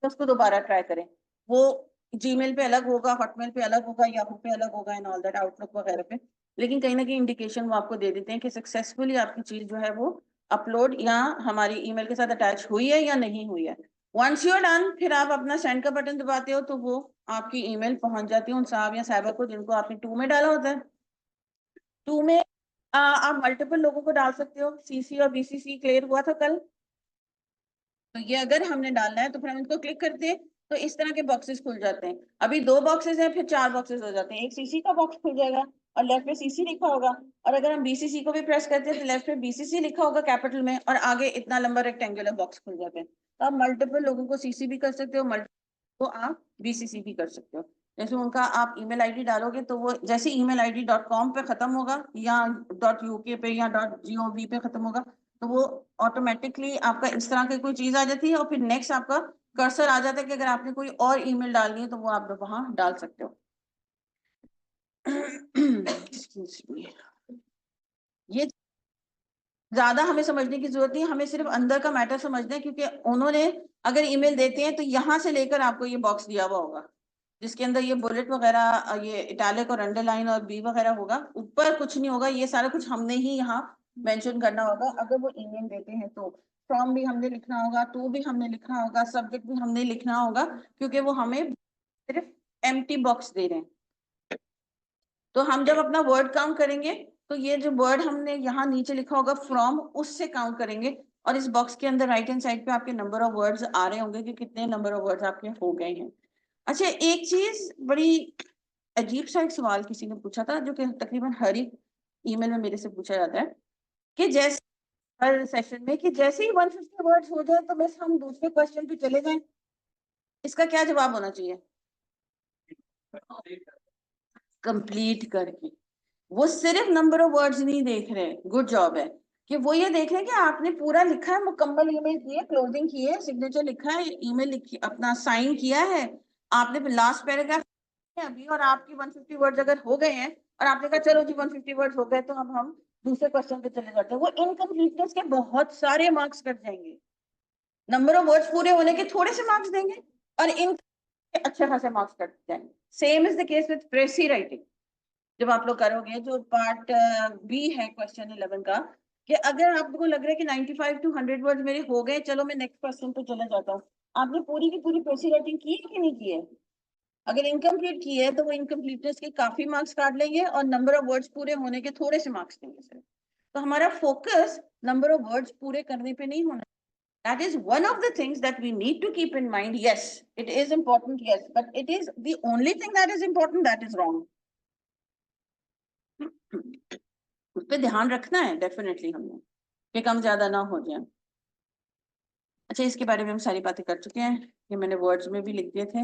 उसको दोबारा ट्राई करें। वो जीमेल पे अलग होगा, हॉटमेल पे अलग होगा, याहू पे अलग होगा एंड ऑल दैट, आउटलुक वगैरह पे। लेकिन कहीं ना कहीं इंडिकेशन वो आपको दे देते हैं कि सक्सेसफुली आपकी चीज जो है वो अपलोड या हमारी ईमेल के साथ अटैच हुई है या नहीं हुई है। वंस यू आर डन, फिर आप अपना सेंड का बटन दबाते हो तो वो आपकी ईमेल पहुंच जाती है उन साहब या साहबा को जिनको आपने टू में डाला होता है। टू में आप मल्टीपल लोगों को डाल सकते हो। सीसी और बीसीसी क्लियर हुआ था कल। तो ये अगर हमने डालना है तो फिर हम इसको क्लिक करते हैं तो इस तरह के बॉक्सेस खुल जाते हैं। अभी दो बॉक्सेस हैं, फिर चार बॉक्सेस हो जाते हैं। एक सीसी का बॉक्स खुल जाएगा और लेफ्ट में सीसी लिखा होगा, और अगर हम बीसीसी को भी प्रेस करते हैं तो लेफ्ट में बीसीसी लिखा होगा कैपिटल में, और आगे इतना लंबा रेक्टेंगुलर बॉक्स खुल जाते हैं। तो आप मल्टीपल लोगों को सीसी भी कर सकते हो, मल्टीपल को आप बीसीसी भी कर सकते हो। जैसे उनका आप ईमेल आईडी डालोगे तो वो जैसे ईमेल आईडी .com पे खत्म होगा या .uk पे या .gov पे खत्म होगा तो वो ऑटोमेटिकली आपका इस तरह की कोई चीज आ जाती है और फिर नेक्स्ट आपका कर्सर आ जाता है कि अगर आपने कोई और ईमेल डालनी है तो वो आप वहां डाल सकते हो। Excuse me। ये ज्यादा हमें समझने की जरूरत नहीं है, हमें सिर्फ अंदर का मैटर समझना है, क्योंकि उन्होंने अगर ईमेल देते हैं तो यहाँ से लेकर आपको ये बॉक्स दिया हुआ होगा जिसके अंदर ये बुलेट वगैरह, ये इटैलिक और अंडरलाइन और बी वगैरह होगा। ऊपर कुछ नहीं होगा, ये सारा कुछ हमने ही यहाँ मेंशन करना होगा। अगर वो ईमेल देते हैं तो फ्रॉम भी हमने लिखना होगा, टू भी हमने लिखना होगा, सब्जेक्ट भी हमने लिखना होगा, क्योंकि वो हमें सिर्फ एम्प्टी बॉक्स दे रहे हैं। तो हम जब अपना वर्ड काउंट करेंगे तो ये जो वर्ड हमने यहाँ नीचे लिखा होगा फ्रॉम, उससे काउंट करेंगे। और इस बॉक्स के अंदर राइट हैंड साइड पे आपके नंबर ऑफ वर्ड्स आ रहे होंगे कि कितने नंबर ऑफ वर्ड्स आपके हो गए हैं। अच्छा एक चीज बड़ी अजीब सा एक सवाल किसी ने पूछा था, जो कि तकरीबन हर एक ईमेल में मेरे से पूछा जाता है कि जैसे हर सेशन में कि जैसे ही 150 वर्ड्स हो जाए तो बस हम दूसरे क्वेश्चन पे चले जाएं, इसका क्या जवाब होना चाहिए? कंप्लीट करके। वो सिर्फ नंबर ऑफ वर्ड्स नहीं देख रहे, गुड जॉब है, कि वो ये देख रहे हैं कि आपने पूरा लिखा है, मुकम्मल ईमेल की है, क्लोजिंग की है, सिग्नेचर लिखा है, ईमेल लिखी, अपना साइन किया है, आपने लास्ट पैराग्राफ अभी, और आपकी 150 वर्ड्स अगर हो गए हैं और आपने कहा चलो जी 150 वर्ड्स हो गए तो अब हम दूसरे क्वेश्चन पे चले जाते हैं, वो इनकम्प्लीटनेस के बहुत सारे मार्क्स कट जाएंगे। नंबर ऑफ वर्ड्स पूरे होने के थोड़े से मार्क्स देंगे और इन अच्छे खासे मार्क्स कट जाएंगे। Same is the case with प्रेसी writing. जब आप लोग करोगे जो पार्ट बी है क्वेश्चन 11 का, कि अगर आपको लग रहा है कि 95 to 100 वर्ड मेरे हो गए, चलो मैं नेक्स्ट क्वेश्चन पे चले जाता हूँ, आपने पूरी की पूरी प्रेसी राइटिंग की है कि नहीं की है? अगर इनकम्प्लीट की है तो वो इनकम्प्लीटनेस के काफी मार्क्स काट लेंगे और नंबर ऑफ वर्ड्स पूरे होने के थोड़े से मार्क्स देंगे सिर्फ। तो हमारा फोकस नंबर ऑफ वर्ड्स पूरे करने पे नहीं होना, That is one of the things that we need to keep in mind. Yes, it is important, yes, but it is the only thing that is important, that is wrong. उस पर ध्यान रखना है डेफिनेटली हमने, कि कम ज्यादा ना हो जाए। अच्छा, इसके बारे में हम सारी बातें कर चुके हैं, ये मैंने वर्ड्स में भी लिख दिए थे।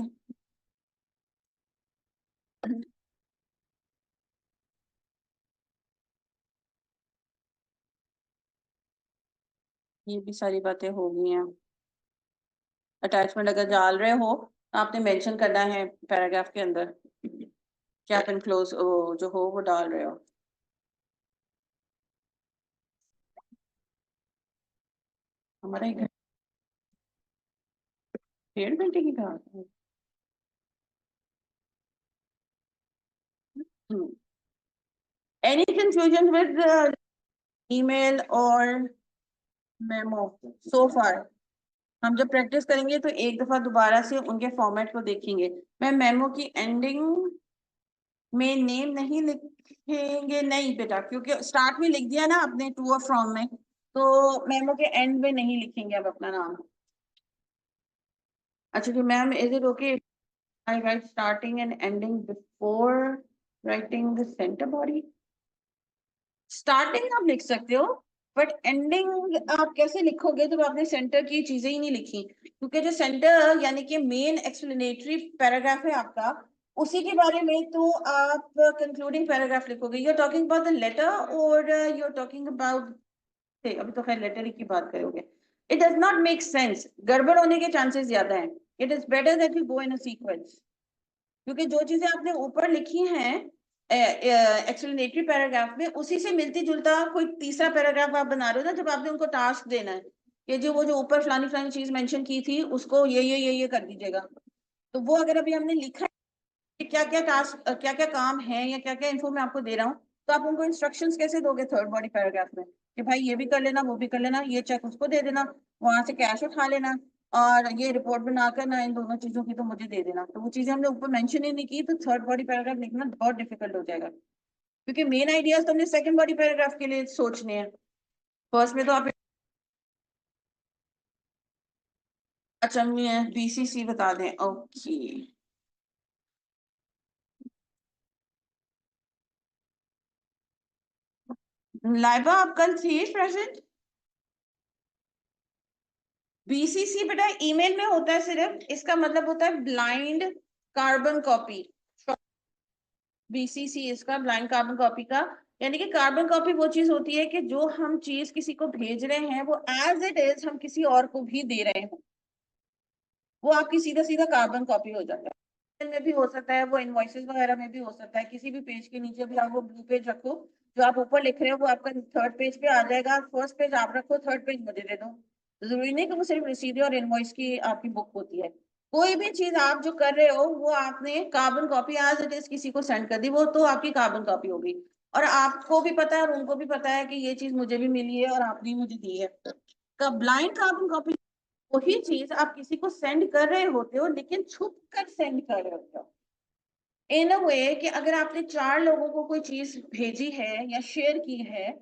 ये भी सारी बातें हो गई हैं। अटैचमेंट अगर डाल रहे हो तो आपने मेंशन करना है पैराग्राफ के अंदर कि आप इनक्लोज जो हो वो डाल रहे हो। हमारा 1.5 घंटे की बात है। Any confusion with email or memo so far? हम जब प्रैक्टिस करेंगे तो एक दफा दोबारा से उनके फॉर्मेट को देखेंगे। मैं मेमो की एंडिंग में नेम नहीं लिखेंगे, नहीं बेटा, क्योंकि स्टार्ट में लिख दिया ना आपने टू और फ्रॉम में, तो मेमो के एंड में नहीं लिखेंगे अब अपना नाम। अच्छा कि ma'am, is it okay I right starting and ending before writing the centre body? Starting आप लिख सकते हो, बट एंडिंग आप कैसे लिखोगे जब आपने सेंटर की चीजें ही नहीं लिखी? क्योंकि जो सेंटर यानी कि मेन एक्सप्लेनेटरी पैराग्राफ है आपका, उसी के बारे में तो आप कंक्लूडिंग पैराग्राफ लिखोगे। You are talking about the letter और यू आर टॉकिंग अबाउट, अभी तो खैर लेटर की बात करोगे। It does not make sense, गड़बड़ होने के चांसेस ज्यादा हैं। It is better that you go in a sequence, क्योंकि जो चीजें आपने ऊपर लिखी हैं एक्सप्लेनेटरी पैराग्राफ में, उसी से मिलती जुलता कोई तीसरा पैराग्राफ आप बना रहे हो ना, जब आपने उनको टास्क देना है कि जो वो जो ऊपर फलानी फलानी चीज मेंशन की थी उसको ये कर दीजिएगा। तो वो अगर अभी हमने लिखा है कि क्या क्या टास्क, क्या क्या काम है या क्या क्या इन्फो मैं आपको दे रहा हूँ, तो आप उनको इंस्ट्रक्शंस कैसे दोगे थर्ड बॉडी पैराग्राफ में कि भाई ये भी कर लेना, वो भी कर लेना, ये चेक उसको दे देना, वहां से कैश उठा लेना, और ये रिपोर्ट बना कर ना इन दोनों चीजों की तो मुझे दे देना। तो वो चीजें हमने ऊपर मेंशन ही नहीं की, तो थर्ड बॉडी पैराग्राफ लिखना बहुत डिफिकल्ट हो जाएगा, क्योंकि मेन आइडियाज तो हमने सेकंड बॉडी पैराग्राफ के लिए सोचने हैं। फर्स्ट में तो आप, अच्छा मैं बीसीसी बता दें, ओके। लाइबा आप कल थी प्रेजेंट? बीसीसी बेटा ईमेल में होता है सिर्फ, इसका मतलब होता है ब्लाइंड कार्बन कॉपी। बीसीसी इसका ब्लाइंड कार्बन कॉपी का, यानी कि कार्बन कॉपी वो चीज होती है कि जो हम चीज किसी को भेज रहे हैं वो एज इट इज हम किसी और को भी दे रहे हैं, वो आपकी सीधा सीधा कार्बन कॉपी हो जाता है। में भी हो सकता है, वो इनवॉइसेस वगैरह में भी हो सकता है, किसी भी पेज के नीचे भी आप वो ब्लू पेज रखो, जो आप ऊपर लिख रहे हो वो आपका थर्ड पेज पे आ जाएगा, फर्स्ट पेज आप रखो, थर्ड पेज मुझे दे दो। जरूरी नहीं कि वो सिर्फ रिसीव और इनवॉइस की आपकी बुक होती है। कोई भी चीज आप जो कर रहे हो वो आपने carbon copy as it is किसी को सेंड कर दी, वो तो आपकी कार्बन कॉपी होगी, और आपको भी पता है और उनको भी पता है कि ये चीज मुझे भी मिली है और आपने मुझे दी है। का ब्लाइंड कार्बन कॉपी वही चीज आप किसी को सेंड कर रहे होते हो, लेकिन छुप कर सेंड कर रहे होते हो इन अ वे कि अगर आपने 4 लोगों को कोई चीज भेजी है या शेयर की है,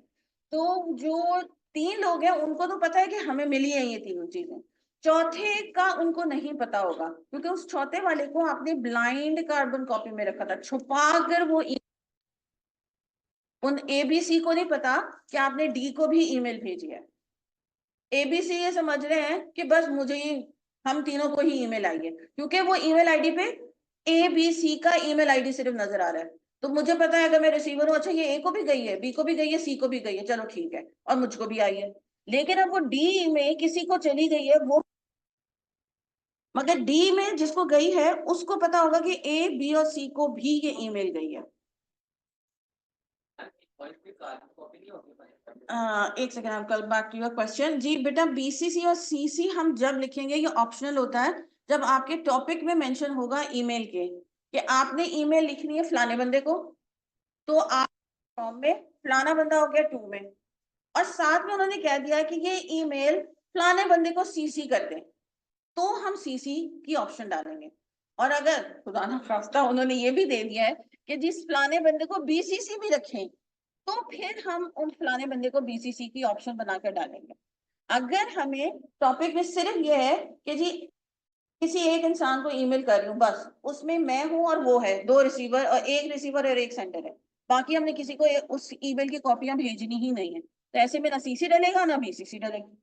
तो जो 3 लोग हैं उनको तो पता है कि हमें मिली है ये तीनों चीजें, चौथे का उनको नहीं पता होगा, क्योंकि उस चौथे वाले को आपने ब्लाइंड कार्बन कॉपी में रखा था छुपा कर। वो उन एबीसी को नहीं पता कि आपने डी को भी ईमेल भेजी है। एबीसी ये समझ रहे हैं कि बस मुझे ही, हम तीनों को ही ईमेल आई है, क्योंकि वो ईमेल आईडी पे एबीसी का ईमेल आईडी सिर्फ नजर आ रहा है। तो मुझे पता है अगर मैं रिसीवर हूँ, अच्छा ये ए को भी गई है, बी को भी गई है, सी को भी गई है, चलो ठीक है, और मुझको भी आई है। लेकिन अब वो डी में किसी को चली गई है वो, मगर डी में जिसको गई है उसको पता होगा कि ए बी और सी को भी ये ईमेल गई है। एक सेकेंड, आई कल बैक टू योर क्वेश्चन। जी बेटा, बीसीसी और सीसी हम जब लिखेंगे ये ऑप्शनल होता है, जब आपके टॉपिक में मेंशन होगा ईमेल के कि आपने ईमेल लिखनी है फलाने बंदे को, तो आप फॉर्म में फलाना बंदा हो गया 2 में, और साथ में उन्होंने कह दिया कि ये ईमेल फलाने बंदे को सीसी कर दें, तो हम सीसी की ऑप्शन डालेंगे। और अगर खुदा ना खास्ता उन्होंने ये भी दे दिया है कि जिस फलाने बंदे को बीसीसी भी रखें, तो फिर हम उन फलाने बंदे को बीसीसी की ऑप्शन बनाकर डालेंगे। अगर हमें टॉपिक में सिर्फ ये है कि जी किसी एक इंसान को ईमेल कर रही हूँ, बस उसमें मैं हूं और वो है, दो रिसीवर और एक सेंडर है, बाकी हमने किसी को उस ईमेल की कॉपियां भेजनी ही नहीं है, तो ऐसे में ना सीसी डलेगा ना बीसीसी डलेगा।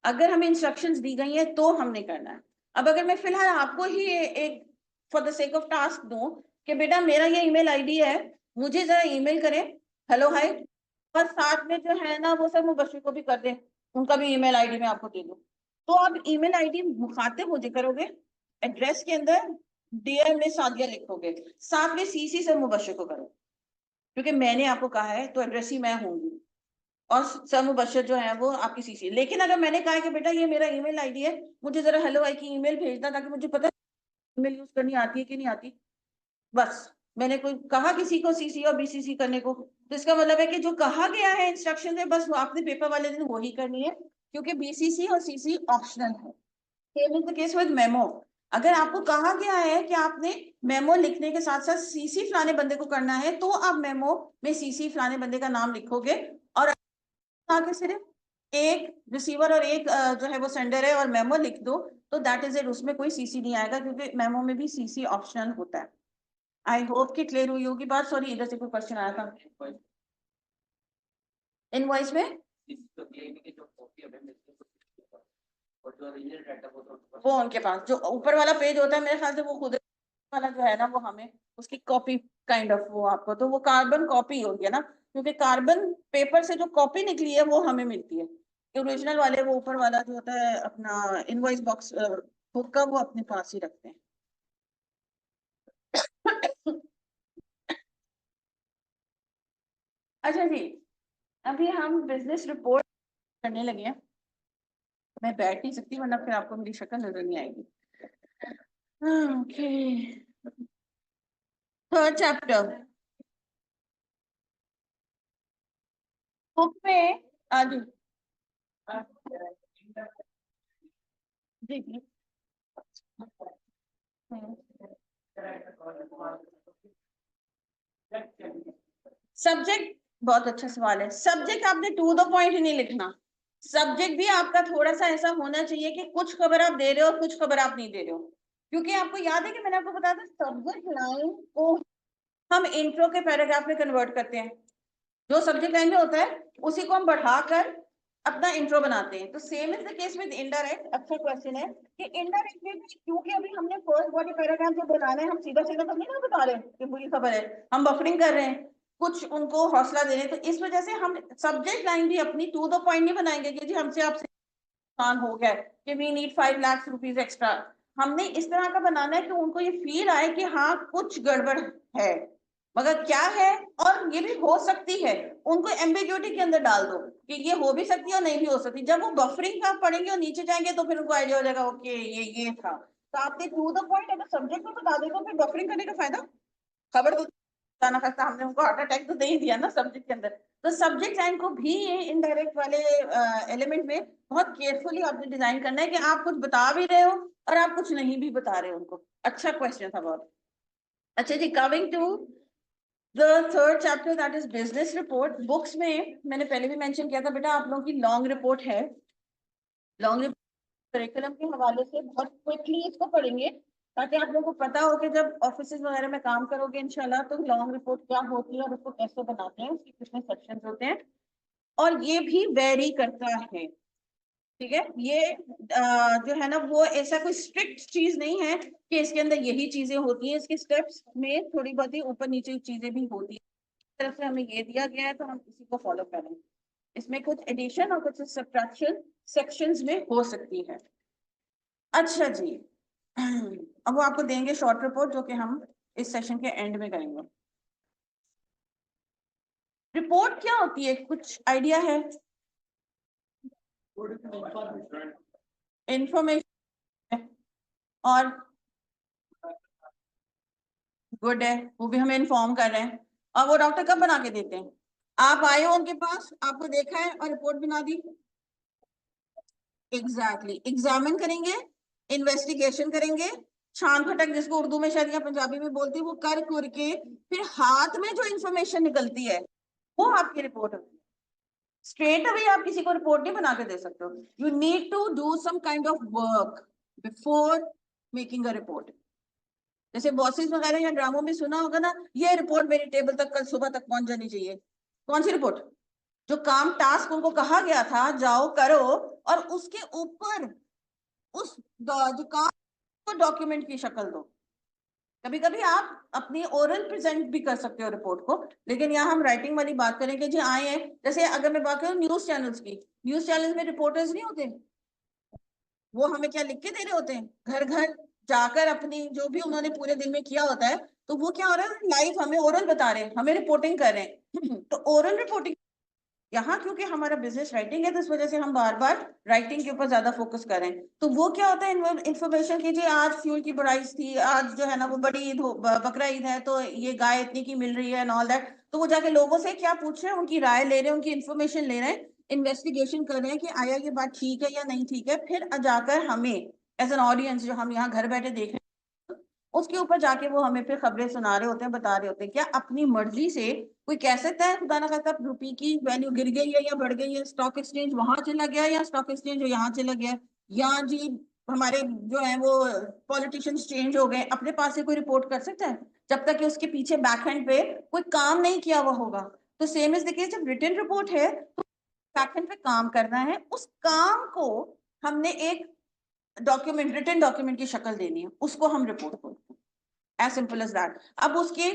अगर हमें इंस्ट्रक्शंस दी गई हैं तो हमने करना है। अब अगर मैं फिलहाल आपको ही एक for the sake of task दूं कि बेटा मेरा ये ईमेल आईडी है, मुझे जरा ईमेल करें, हेलो हाय, और साथ में जो है ना वो सब मुबशिर को भी कर दें, उनका भी ईमेल आईडी मैं आपको दे दूं, तो आप ईमेल आईडी मुखातिब मुझे करोगे, एड्रेस के अंदर डियर में सादिया लिखोगे, साथ में सीसी से मुबशिर को करो, क्योंकि मैंने आपको कहा है तो एड्रेस ही मैं होंगी, और सर मुबशर जो है वो आपकी सीसी। लेकिन अगर मैंने कहा कि बेटा ये मेरा ईमेल आईडी है, मुझे जरा हेलो आई की ईमेल भेजना ताकि मुझे पता ईमेल यूज करनी आती है कि नहीं आती, बस मैंने कोई कहा किसी को सीसी और बीसीसी करने को, तो इसका मतलब है कि जो कहा गया है इंस्ट्रक्शन में बस वो आपने पेपर वाले दिन वही करनी है, क्योंकि बीसीसी और सीसी ऑप्शनल है। Same is the case with memo. अगर आपको कहा गया है कि आपने मेमो लिखने के साथ साथ सीसी फलाने बंदे को करना है, तो आप मेमो में सीसी फलाने बंदे का नाम लिखोगे, और आगे सिर्फ एक रिसीवर और एक जो है वो सेंडर है और मेमो लिख दो, तो दैट इज इट, उसमें कोई सीसी नहीं आएगा, क्योंकि मेमो में भी सीसी ऑप्शनल होता है। आई होप कि क्लियर हुई होगी बात। सॉरी, इधर से कोई क्वेश्चन आया था इनवॉइस में, वो उनके पास जो ऊपर वाला पेज होता है मेरे ख्याल से वो खुद वाला जो है ना वो हमें उसकी कॉपी काइंड ऑफ वो आपको, तो वो कार्बन कॉपी होगी है ना, क्योंकि कार्बन पेपर से जो कॉपी निकली है वो हमें मिलती है, ओरिजिनल वाले वो ऊपर वाला जो होता है अपना इनवॉइस बॉक्स बुक का वो अपने पास ही रखते हैं। अच्छा जी, अभी हम बिजनेस रिपोर्ट करने लगे हैं, मैं बैठ नहीं सकती वरना फिर आपको मेरी शक्ल नजर नहीं आएगी। ओके, थर्ड चैप्टर बुक में आज जी जी। सब्जेक्ट, बहुत अच्छा सवाल है। सब्जेक्ट आपने टू द पॉइंट ही नहीं लिखना, सब्जेक्ट भी आपका थोड़ा सा ऐसा होना चाहिए कि कुछ खबर आप दे रहे हो कुछ खबर आप नहीं दे रहे हो, क्योंकि आपको याद है कि मैंने आपको बताया था सब्जेक्ट लाइन को हम इंट्रो के पैराग्राफ में कन्वर्ट करते हैं, जो सब्जेक्ट लाइन में होता है उसी को हम बढ़ाकर अपना इंट्रो बनाते हैं। तो same is the case with indirect. अच्छा क्वेश्चन है कि इनडायरेक्ट में भी, क्योंकि अभी हमने फर्स्ट बॉडी पैराग्राफ जो बनाना है, हम सीधा सीधा तो नहीं ना बता रहे कि बुरी खबर है, हम बफरिंग कर रहे हैं, कुछ उनको हौसला दे रहे हैं, तो इस वजह से हम सब्जेक्ट लाइन भी अपनी टू द पॉइंट नहीं बनाएंगे कि जी हमसे आपसे नुकसान हो गया है कि we need 5 lakh rupees extra. हमने इस तरह का बनाना है कि उनको ये फील आए कि हाँ कुछ गड़बड़ है, मगर क्या है, और ये भी हो सकती है, उनको एम्बिग्यूटी के अंदर डाल दो कि ये हो भी सकती है और नहीं भी हो सकती। जब वो बफरिंग का पढ़ेंगे और नीचे जाएंगे तो फिर उनको आइडिया हो जाएगा ओके ये था। तो आपने टू द पॉइंट अगर सब्जेक्ट में बता दे तो फिर बफरिंग करने का फायदा, खबर तो बताना पड़ता, हमने उनको हार्ट अटैक तो दे ही दिया ना सब्जेक्ट के अंदर। तो सब्जेक्ट लाइन को भी ये इनडायरेक्ट वाले एलिमेंट में बहुत केयरफुली आपने डिजाइन करना है कि आप कुछ बता भी रहे हो और आप कुछ नहीं भी बता रहे हो उनको। अच्छा क्वेश्चन था बहुत। अच्छा जी, coming to the third chapter that is business report. Books में मैंने पहले भी मेंशन किया था बेटा, आप लोगों की लॉन्ग रिपोर्ट है, लॉन्ग रिपोर्ट करिकुलम के हवाले से बहुत क्विकली इसको पढ़ेंगे ताकि आप लोगों को पता हो कि जब ऑफिस वगैरह में काम करोगे इंशाल्लाह तो लॉन्ग रिपोर्ट क्या होती है और उसको कैसे बनाते हैं, उसके कितने सेक्शंस होते हैं, और ये भी वेरी करता है। ठीक है, ये जो है ना वो ऐसा कोई स्ट्रिक्ट चीज नहीं है कि इसके अंदर यही चीजें होती हैं, इसके स्टेप्स में थोड़ी बहुत ही ऊपर नीचे चीजें भी होती है। तरफ से हमें ये दिया गया है तो हम इसी को फॉलो करें। इसमें कुछ एडिशन और कुछ सब्ट्रैक्शन सेक्शंस में हो सकती है। अच्छा जी, अब वो आपको देंगे शॉर्ट रिपोर्ट जो कि हम इस सेशन के एंड में करेंगे। रिपोर्ट क्या होती है, कुछ आइडिया है? इंफॉर्मेशन और गुड है, वो भी हमें इन्फॉर्म कर रहे हैं। और वो डॉक्टर कब बना के देते हैं? आप आए हो उनके पास, आपको देखा है और रिपोर्ट बना दी। एग्जैक्टली, एग्जामिन करेंगे, इन्वेस्टिगेशन करेंगे, छान फटक जिसको उर्दू में शायद या पंजाबी में बोलते हैं, वो कर कुर के फिर हाथ में जो इंफॉर्मेशन निकलती है वो आपकी रिपोर्ट होती है। स्ट्रेट अवे आप किसी को रिपोर्ट नहीं बना के दे सकते हो। You need to do some kind of work before making a report. जैसे बॉसेस वगैरह या ड्रामों में सुना होगा ना, ये रिपोर्ट मेरी टेबल तक कल सुबह तक पहुंच जानी चाहिए। कौन सी रिपोर्ट? जो काम टास्क उनको कहा गया था जाओ करो, और उसके ऊपर उस जो काम को डॉक्यूमेंट की शक्ल दो। कभी कभी आप अपनी ओरल प्रेजेंट भी कर सकते हो रिपोर्ट को, लेकिन यहाँ हम राइटिंग वाली बात करेंगे। जी आए हैं, जैसे अगर मैं बात करूँ न्यूज चैनल्स की, न्यूज चैनल्स में रिपोर्टर्स नहीं होते, वो हमें क्या लिख के दे रहे होते हैं, घर घर जाकर अपनी जो भी उन्होंने पूरे दिन में किया होता है, तो वो क्या हो रहा है, लाइव हमें ओरल बता रहे हैं, हमें रिपोर्टिंग कर रहे हैं। तो ओरल रिपोर्टिंग यहाँ, क्योंकि हमारा बिजनेस राइटिंग है, तो इस वजह से हम बार बार राइटिंग के ऊपर ज्यादा फोकस करें। तो वो क्या होता है, इन्फॉर्मेशन की, जी आज फ्यूल की प्राइस थी, आज जो है ना वो बड़ी ईद बकरा ईद है, तो ये गाय इतनी की मिल रही है एंड ऑल दैट। तो वो जाके लोगों से क्या पूछ रहे हैं, उनकी राय ले रहे हैं, उनकी इन्फॉर्मेशन ले रहे हैं, इन्वेस्टिगेशन कर रहे हैं कि आया ये बात ठीक है या नहीं ठीक है। फिर जाकर हमें एज एन ऑडियंस, जो हम यहाँ घर बैठे देख रहे हैं, उसके ऊपर जाके वो हमें फिर खबरें सुना रहे होते हैं, बता रहे होते हैं। क्या अपनी मर्जी से कोई कह सकता है खुदा ना खास्ता रुपये की वैल्यू गिर गई है या बढ़ गई है, स्टॉक एक्सचेंज वहां चला गया या स्टॉक एक्सचेंज यहाँ चला गया, या जी हमारे जो है वो पॉलिटिशियंस चेंज हो गए, अपने पास से कोई रिपोर्ट कर सकता है जब तक कि उसके पीछे बैक हैंड पे कोई काम नहीं किया हुआ होगा। तो सेम इज द केस, जब रिटन रिपोर्ट है तो बैक हैंड पे काम करना है, उस काम को हमने एक डॉक्यूमेंट, रिटन डॉक्यूमेंट की शक्ल देनी है, उसको हम रिपोर्ट बोलते हैं। As simple as that. अब उसके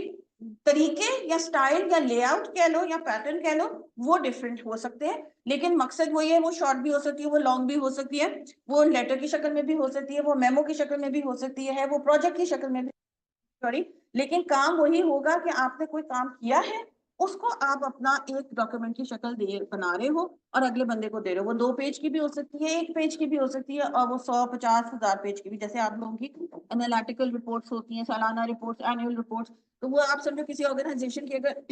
तरीके या स्टाइल या लेआउट कह लो या पैटर्न कह लो, वो डिफरेंट हो सकते हैं, लेकिन मकसद वही है। वो शॉर्ट भी हो सकती है, वो लॉन्ग भी हो सकती है, वो लेटर की शक्ल में भी हो सकती है, वो मेमो की शक्ल में भी हो सकती है, वो प्रोजेक्ट की शक्ल में भी, सॉरी, लेकिन काम वही होगा कि आपने कोई काम किया है, उसको आप अपना एक डॉक्यूमेंट की शक्ल दे बना रहे हो और अगले बंदे को दे रहे हो। वो 2 पेज की भी हो सकती है, 1 पेज की भी हो सकती है, और वो 100, 50, 1000 पेज की भी, जैसे आप लोगों की एनालिटिकल रिपोर्ट्स होती हैं, सालाना रिपोर्ट्स, एनुअल रिपोर्ट्स। तो वो आप समझो किसी ऑर्गेनाइजेशन की अगर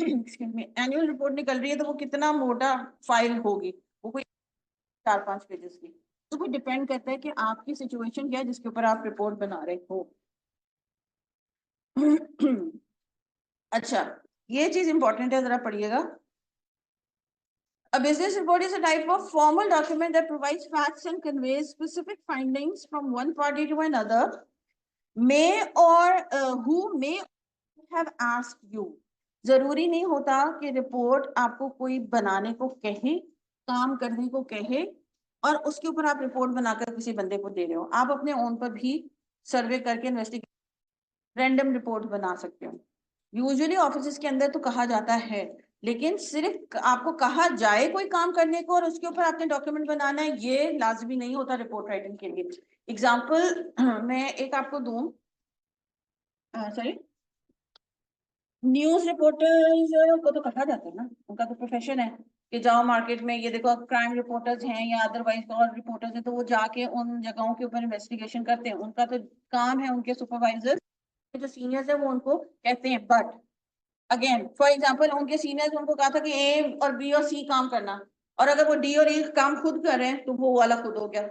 एनुअल रिपोर्ट निकल रही है, तो वो कितना मोटा फाइल होगी, वो कोई 4-5 पेजेस की। तो वो डिपेंड करता है कि आपकी सिचुएशन क्या है जिसके ऊपर आप रिपोर्ट बना रहे हो। अच्छा, ये चीज इंपॉर्टेंट है, जरा पढ़िएगा। A business report is a type of formal document that provides facts and conveys specific findings from one party to another. May or who may have asked you. जरूरी नहीं होता कि रिपोर्ट आपको कोई बनाने को कहे, काम करने को कहे, और उसके ऊपर आप रिपोर्ट बनाकर किसी बंदे को दे रहे हो। आप अपने ओन पर भी सर्वे करके इन्वेस्टिगेट रैंडम रिपोर्ट बना सकते हो। यूजुअली ऑफिस के अंदर तो कहा जाता है, लेकिन सिर्फ आपको कहा जाए कोई काम करने को और उसके ऊपर आपने डॉक्यूमेंट बनाना है, ये लाजमी नहीं होता रिपोर्ट राइटिंग के लिए। एग्जाम्पल मैं एक आपको दूं, सॉरी, न्यूज रिपोर्टर्स को तो कहा जाता है ना, उनका तो प्रोफेशन है कि जाओ मार्केट में, ये देखो क्राइम रिपोर्टर्स हैं या अदरवाइज और रिपोर्टर्स हैं, तो वो जाके उन जगहों के ऊपर इन्वेस्टिगेशन करते हैं, उनका तो काम है। उनके सुपरवाइजर जो सीनियर्स है वो उनको कहते हैं, बट अगेन फॉर एग्जांपल उनके सीनियर्स उनको कहा था कि ए और बी और सी काम करना, और अगर वो डी और ए काम खुद कर रहे हैं तो वो वाला खुद हो गया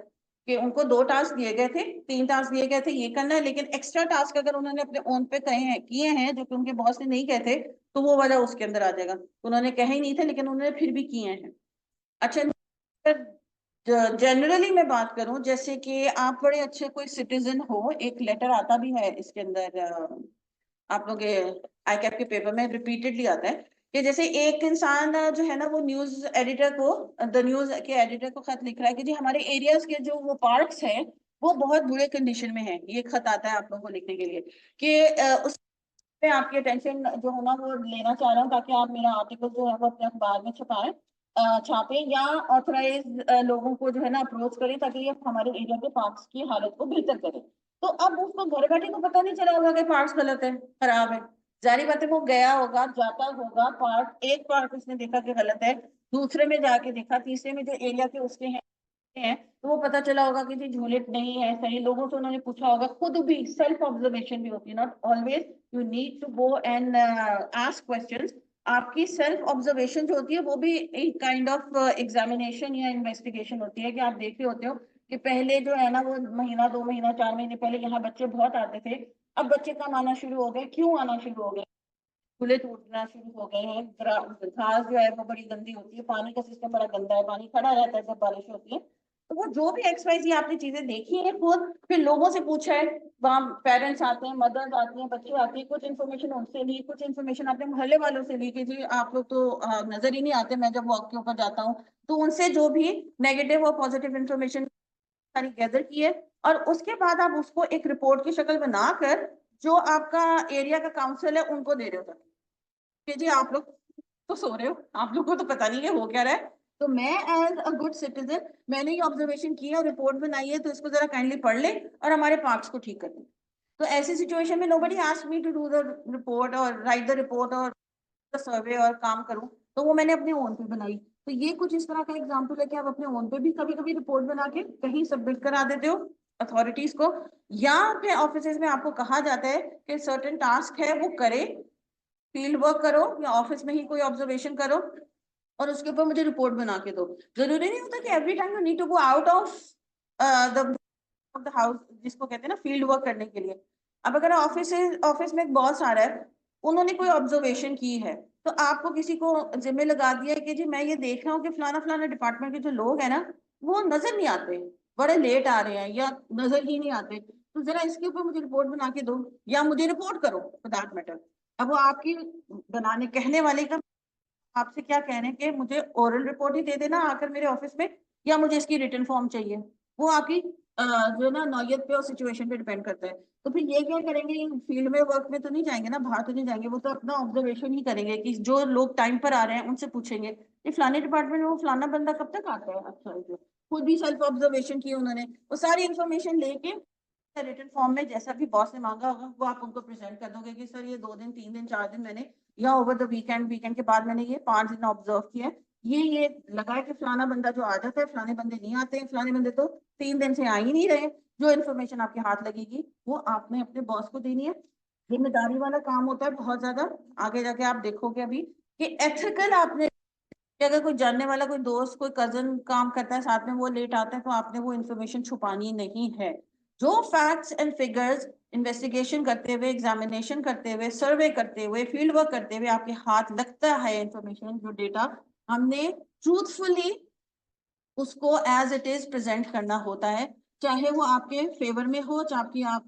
कि उनको 2 टास्क दिए गए थे, 3 टास्क दिए गए थे, ये करना है, लेकिन एक्स्ट्रा टास्क अगर उन्होंने अपने ओन पे कहे हैं, किए हैं, जो कि उनके बॉस ने नहीं कहते, तो वो वाला उसके अंदर आ जाएगा। उन्होंने कहे ही नहीं थे लेकिन उन्होंने फिर भी किए हैं। अच्छा, जनरली मैं बात करूं, जैसे कि आप बड़े अच्छे कोई सिटीजन हो, एक लेटर आता भी है इसके अंदर, आप लोग आई कैप के पेपर में रिपीटेडली आता है कि जैसे एक इंसान जो है ना वो न्यूज एडिटर को, द न्यूज के एडिटर को खत लिख रहा है कि जी हमारे एरियाज के जो वो पार्क्स हैं वो बहुत बुरे कंडीशन में है। ये खत आता है आप लोगों को लिखने के लिए कि उस पे आपकी अटेंशन जो है ना वो लेना चाह रहा हूँ, ताकि आप मेरा आर्टिकल जो है वो अपने अखबार में छपाएं, छापें, या ऑथराइज लोगों को जो है ना अप्रोच करें ताकि ये हमारे एरिया के पार्क्स की हालत को बेहतर करें। तो अब उसको घर बैठे को पता नहीं चला होगा कि पार्क्स गलत है, खराब है। जारी बात है, वो गया होगा, जाता होगा पार्क, एक पार्क उसने देखा कि गलत है, दूसरे में जाके देखा, तीसरे में जो एरिया के उसके हैं तो वो पता चला होगा कि जी झूले नहीं है सही, लोगों से उन्होंने पूछा होगा, खुद भी सेल्फ ऑब्जर्वेशन भी होती है, not always you need to go and ask questions. आपकी सेल्फ ऑब्जर्वेशन जो होती है वो भी एक काइंड ऑफ एग्जामिनेशन या इन्वेस्टिगेशन होती है, कि आप देख रहे होते हो कि पहले जो है ना वो महीना 2 महीना 4 महीने पहले यहाँ बच्चे बहुत आते थे, अब बच्चे कम आना शुरू हो गए, क्यों आना शुरू हो गए? खुले टूटना शुरू हो गए हैं, घास जो है वो बड़ी गंदी होती है, पानी का सिस्टम बड़ा गंदा है, पानी खड़ा रहता है जब बारिश होती है। तो वो जो भी XYZ आपने चीजें देखी है खुद, फिर लोगों से पूछा है, वहाँ पेरेंट्स आते हैं, मदर्स आती हैं, बच्चे आते हैं, कुछ इन्फॉर्मेशन उनसे ली, कुछ इन्फॉर्मेशन आपने मोहल्ले वालों से ली कि जी आप लोग तो नजर ही नहीं आते, मैं जब वॉक के ऊपर जाता हूँ, तो उनसे जो भी नेगेटिव और पॉजिटिव इन्फॉर्मेशन सारी गैदर की है, और उसके बाद आप उसको एक रिपोर्ट की शक्ल बनाकर जो आपका एरिया का काउंसिल है उनको दे रहे हो कि जी आप लोग तो सो रहे हो, आप लोग को तो पता नहीं है हो क्या रहा है। तो मैं एज अ गुड सिटीजन मैंने ये ऑब्जर्वेशन किया और रिपोर्ट बनाई है, तो इसको जरा काइंडली पढ़ ले और हमारे पार्क्स को ठीक कर दे। तो ऐसी सिचुएशन में nobody asked me to do the report और राइट द रिपोर्ट और सर्वे और काम करूं, तो वो मैंने अपने ओन पे बनाई। तो ये कुछ इस तरह का एग्जाम्पल है कि आप अपने ओन पे भी कभी कभी रिपोर्ट बना के कहीं सबमिट करा देते हो अथॉरिटीज को, या फिर ऑफिस में आपको कहा जाता है कि सर्टेन टास्क है वो करे, फील्ड वर्क करो या ऑफिस में ही कोई ऑब्जर्वेशन करो और उसके ऊपर मुझे रिपोर्ट बना के दो। जरूरी नहीं होता कि every time you need to go out of the house, जिसको कहते हैं ना फील्ड वर्क करने के लिए। अब अगर ऑफिस में एक बॉस आ रहा है, उन्होंने कोई ऑब्जर्वेशन की है, तो आपको किसी को जिम्मे लगा दिया है कि जी मैं ये देख रहा हूँ कि फलाना फलाना डिपार्टमेंट के जो लोग हैं ना वो नजर नहीं आते, बड़े लेट आ रहे हैं या नजर ही नहीं आते, तो जरा इसके ऊपर मुझे रिपोर्ट बना के दो या मुझे रिपोर्ट करो फॉर दैट मैटर। अब वो आपकी बनाने कहने वाले का आपसे क्या कह रहे हैं कि मुझे ओरल रिपोर्ट ही दे देना आकर मेरे ऑफिस में, या मुझे इसकी रिटन फॉर्म चाहिए, वो आपकी जो है ना नौयत पे और सिचुएशन पे डिपेंड करता है। तो फिर ये क्या करेंगे, फील्ड में वर्क में तो नहीं जाएंगे ना, बाहर तो नहीं जाएंगे, वो तो अपना ऑब्जर्वेशन ही करेंगे कि जो लोग टाइम पर आ रहे हैं उनसे पूछेंगे ये फलाने डिपार्टमेंट में वो फलाना बंदा कब तक आता है, अच्छा जो खुद भी सेल्फ ऑब्जर्वेशन की उन्होंने, वो सारी इन्फॉर्मेशन लेके रिटन फॉर्म में जैसा भी बॉस ने मांगा होगा वो आप उनको प्रेजेंट कर दोगे कि सर ये 2 दिन 3 दिन 4 दिन मैंने, या ओवर द वीकेंड के बाद मैंने ये 5 दिन ऑब्जर्व किया है, ये लगा है कि फलाना बंदा जो आ जाता है, फलाने बंदे नहीं आते हैं, फलाने बंदे तो 3 दिन से आ ही नहीं रहे। जो इन्फॉर्मेशन आपके हाथ लगेगी वो आपने अपने बॉस को देनी है। जिम्मेदारी वाला काम होता है बहुत ज्यादा, आगे जाके आप देखोगे अभी कि एथिकल आपने कि अगर कोई जानने वाला कोई दोस्त कोई कजन काम करता है साथ में वो लेट आता है, तो आपने वो इन्फॉर्मेशन छुपानी नहीं है। जो फैक्ट्स एंड फिगर्स इन्वेस्टिगेशन करते हुए, एग्जामिनेशन करते हुए, सर्वे करते हुए, फील्ड वर्क करते हुए आपके हाथ लगता है इंफॉर्मेशन, जो डेटा हमने ट्रूथफुली उसको एज इट इज प्रेजेंट करना होता है, चाहे वो आपके फेवर में हो, चाहे आप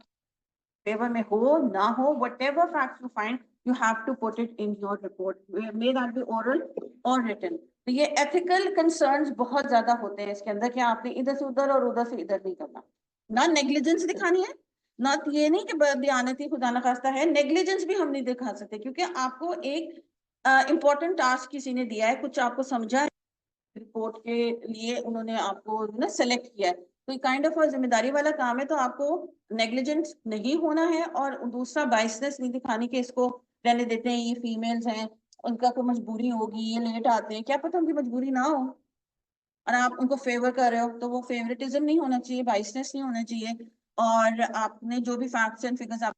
favor में हो ना हो, whatever facts you find you have to put it in your report, may that be oral or written। तो ये ethical concerns बहुत ज्यादा होते हैं इसके अंदर कि आपने इधर से उधर और उधर से इधर नहीं करना, ना नेग्लिजेंस दिखानी है, ना ये नहीं कि बदयानती खुदा न खास्ता है, नेग्लिजेंस भी हम नहीं दिखा सकते क्योंकि आपको एक इंपॉर्टेंट टास्क किसी ने दिया है, कुछ आपको समझा है, रिपोर्ट के लिए उन्होंने आपको ना सेलेक्ट किया है, तो काइंड ऑफ जिम्मेदारी वाला काम है, तो आपको नेग्लिजेंट नहीं होना है और दूसरा बाइसनेस नहीं दिखानी कि इसको रहने देते हैं, ये फीमेल्स हैं, उनका कोई मजबूरी होगी, ये लेट आते हैं, क्या पता उनकी मजबूरी ना हो और आप उनको फेवर कर रहे हो, तो वो फेवरेटिज्म नहीं होना चाहिए, बाइसनेस नहीं होना चाहिए। और आपने जो भी फैक्ट्स एंड फिगर्स आप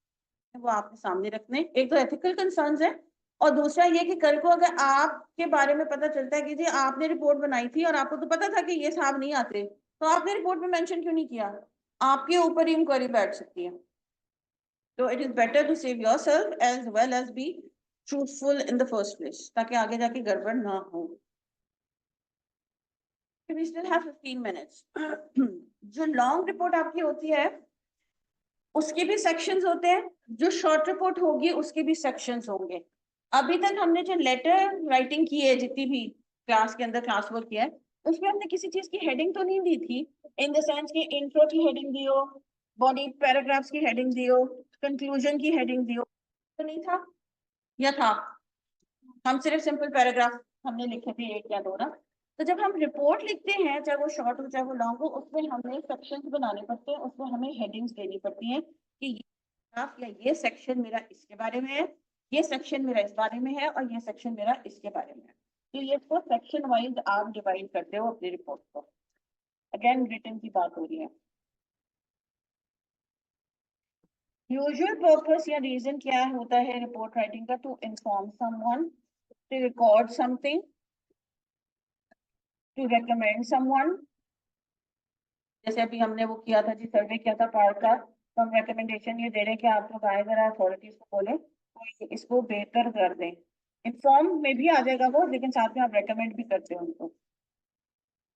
वो आपके सामने रखने, एक तो एथिकल कंसर्न्स है, और दूसरा ये कि कल को अगर आपके बारे में पता चलता है कि जी आपने रिपोर्ट बनाई थी और आपको तो पता था कि ये साहब नहीं आते, तो आपने रिपोर्ट में मेंशन क्यों नहीं किया, आपके ऊपर ही इंक्वायरी बैठ सकती है। तो it is better to save yourself as well as be truthful in the first place, ताकि आगे जाके गड़बड़ ना हो। We still have 15 minutes। जो लॉन्ग रिपोर्ट आपकी होती है उसके भी सेक्शंस होते हैं, जो शॉर्ट रिपोर्ट होगी उसके भी सेक्शंस होंगे। अभी तक हमने जो लेटर राइटिंग की है, जितनी भी क्लास के अंदर क्लास वर्क किया है, उसमें हमने किसी चीज की हेडिंग तो नहीं दी थी, इन द सेंस कि इंट्रो की हेडिंग दियो, बॉडी पैराग्राफ्स की हेडिंग दियो, कंक्लूजन की हेडिंग दियो, तो नहीं था, या था? हम सिर्फ सिंपल पैराग्राफ हमने लिखे थे, एक या दो ना। तो जब हम रिपोर्ट लिखते हैं, चाहे वो शॉर्ट हो चाहे वो लॉन्ग हो, उसमें हमें सेक्शंस बनाने पड़ते हैं, उसमें हमें हेडिंग्स देनी पड़ती हैं कि या ये सेक्शन मेरा इसके बारे में है, ये सेक्शन मेरा इस बारे में है और ये सेक्शन मेरा इसके बारे में है। तो ये इसको सेक्शन वाइज आप डिवाइड करते हो अपनी रिपोर्ट को। अगेन रिटन की बात हो रही है। यूजुअल पर्पस या रीजन क्या होता है रिपोर्ट राइटिंग का? To inform someone, to record something, to recommend someone. जैसे अभी हमने वो किया था जी, सर्वे किया था पार्क का, तो हम रिकमेंडेशन ये दे रहे हैं कि आप लोग आए जरा अथॉरिटीज को बोले कोई कि इसको बेहतर कर दें। इन्फॉर्म में भी आ जाएगा वो, लेकिन साथ में आप रेकमेंड भी करते हो उनको।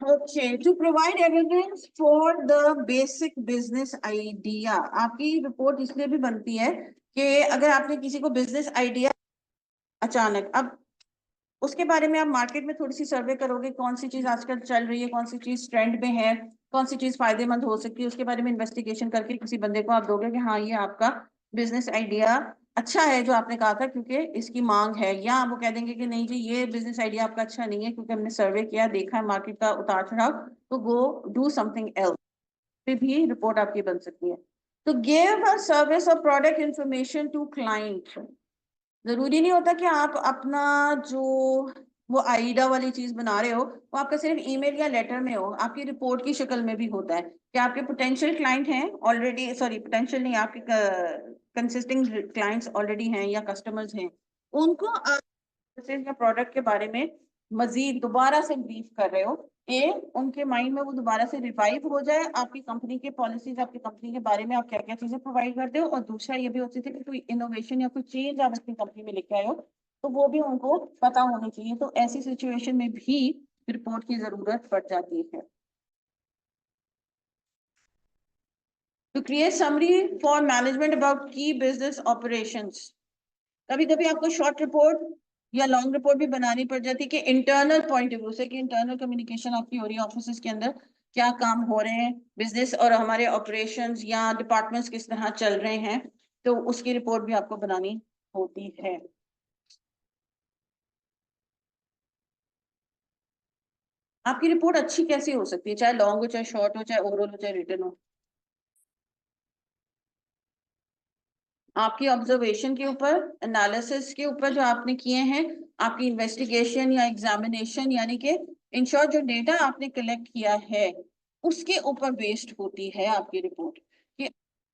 Okay, to provide evidence for the basic business idea. आपकी रिपोर्ट इसलिए भी बनती है कि अगर आपने किसी को बिजनेस आइडिया अचानक, अब उसके बारे में आप मार्केट में थोड़ी सी सर्वे करोगे, कौन सी चीज आजकल चल रही है, कौन सी चीज ट्रेंड में है, कौन सी चीज फायदेमंद हो सकती है, उसके बारे में इन्वेस्टिगेशन करके किसी बंदे को आप दोगे कि हाँ ये आपका बिजनेस आइडिया अच्छा है जो आपने कहा था क्योंकि इसकी मांग है, या वो कह देंगे कि नहीं जी ये बिजनेस आइडिया आपका अच्छा नहीं है क्योंकि हमने सर्वे किया, देखा है मार्केट का उतार चढ़ाव, तो गो डू समथिंग एल्स। पे भी रिपोर्ट आपकी बन सकती है। तो गिव अ सर्विस और प्रोडक्ट इंफॉर्मेशन टू क्लाइंट। जरूरी नहीं होता कि आप अपना जो वो आइडा वाली चीज बना रहे हो वो आपका सिर्फ ईमेल या लेटर में हो, आपकी रिपोर्ट की शक्ल में भी होता है कि आपके पोटेंशियल क्लाइंट हैं ऑलरेडी, सॉरी पोटेंशियल नहीं, आपके कंसिस्टिंग क्लाइंट्स ऑलरेडी हैं या कस्टमर्स हैं, उनको आप या प्रोडक्ट के बारे में मजीद दोबारा से ब्रीफ कर रहे हो कि उनके माइंड में वो दोबारा से रिवाइव हो जाए, आपकी कंपनी के पॉलिसीज, आपकी कंपनी के बारे में आप क्या क्या चीजें प्रोवाइड करते हो। और दूसरा ये भी होती थी कि कोई इनोवेशन या कोई चेंज आप अपनी कंपनी में लेके आए हो तो वो भी उनको पता होनी चाहिए। तो ऐसी सिचुएशन में भी रिपोर्ट की जरूरत पड़ जाती है। To create summary for management about की बिजनेस ऑपरेशंस। कभी कभी आपको शॉर्ट रिपोर्ट या लॉन्ग रिपोर्ट भी बनानी पड़ जाती है कि इंटरनल पॉइंट ऑफ व्यू से, कि इंटरनल कम्युनिकेशन आपकी हो रही है ऑफिस के अंदर, क्या काम हो रहे हैं बिजनेस और हमारे ऑपरेशंस या डिपार्टमेंट्स किस तरह चल रहे हैं, तो उसकी रिपोर्ट भी आपको बनानी होती है। आपकी रिपोर्ट अच्छी कैसी हो सकती है, चाहे लॉन्ग हो, चाहे शॉर्ट हो, चाहे ओरल हो, चाहे रिटन हो? आपकी ऑब्जर्वेशन के ऊपर, एनालिसिस के ऊपर जो आपने किए हैं, आपकी इन्वेस्टिगेशन या एग्जामिनेशन, यानी कि इन शॉर्ट जो डेटा आपने कलेक्ट किया है उसके ऊपर बेस्ड होती है आपकी रिपोर्ट। कि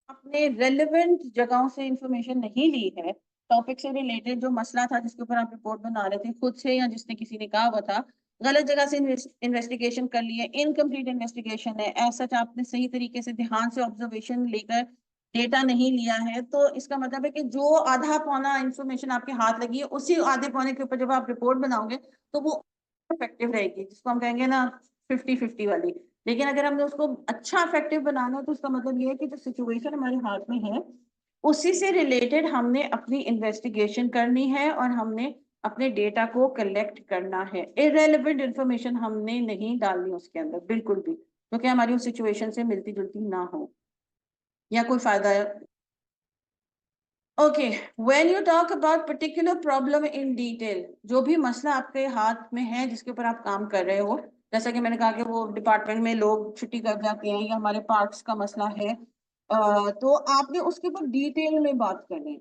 आपने रेलेवेंट जगहों से इंफॉर्मेशन नहीं ली है, टॉपिक से रिलेटेड जो मसला था जिसके ऊपर आप रिपोर्ट बना रहे थे खुद से या जिसने किसी ने कहा हुआ था, गलत जगह से इन्वेस्टिगेशन कर लिए, इनकम्प्लीट इन्वेस्टिगेशन है, ऐसा आपने सही तरीके से ध्यान से ऑब्जर्वेशन लेकर डेटा नहीं लिया है, तो इसका मतलब है कि जो आधा पौना इंफॉर्मेशन आपके हाथ लगी है उसी आधे पौने के ऊपर जब आप रिपोर्ट बनाओगे तो वो इफेक्टिव रहेगी, जिसको हम कहेंगे ना 50-50 वाली। लेकिन अगर हमने उसको अच्छा इफेक्टिव बनाना है तो उसका मतलब ये है कि जो सिचुएशन हमारे हाथ में है उसी से रिलेटेड हमने अपनी इन्वेस्टिगेशन करनी है और हमने अपने डेटा को कलेक्ट करना है। इरेलीवेंट इंफॉर्मेशन हमने नहीं डालनी उसके अंदर बिल्कुल भी, क्योंकि हमारी उस सिचुएशन से मिलती जुलती ना हो या कोई फायदा है। Okay, when you talk about particular problem in detail, जो भी मसला आपके हाथ में है जिसके ऊपर आप काम कर रहे हो, जैसा कि मैंने कहा कि वो डिपार्टमेंट में लोग छुट्टी कर जाते हैं या हमारे पार्क्स का मसला है, तो आपने उसके ऊपर डिटेल में बात करनी है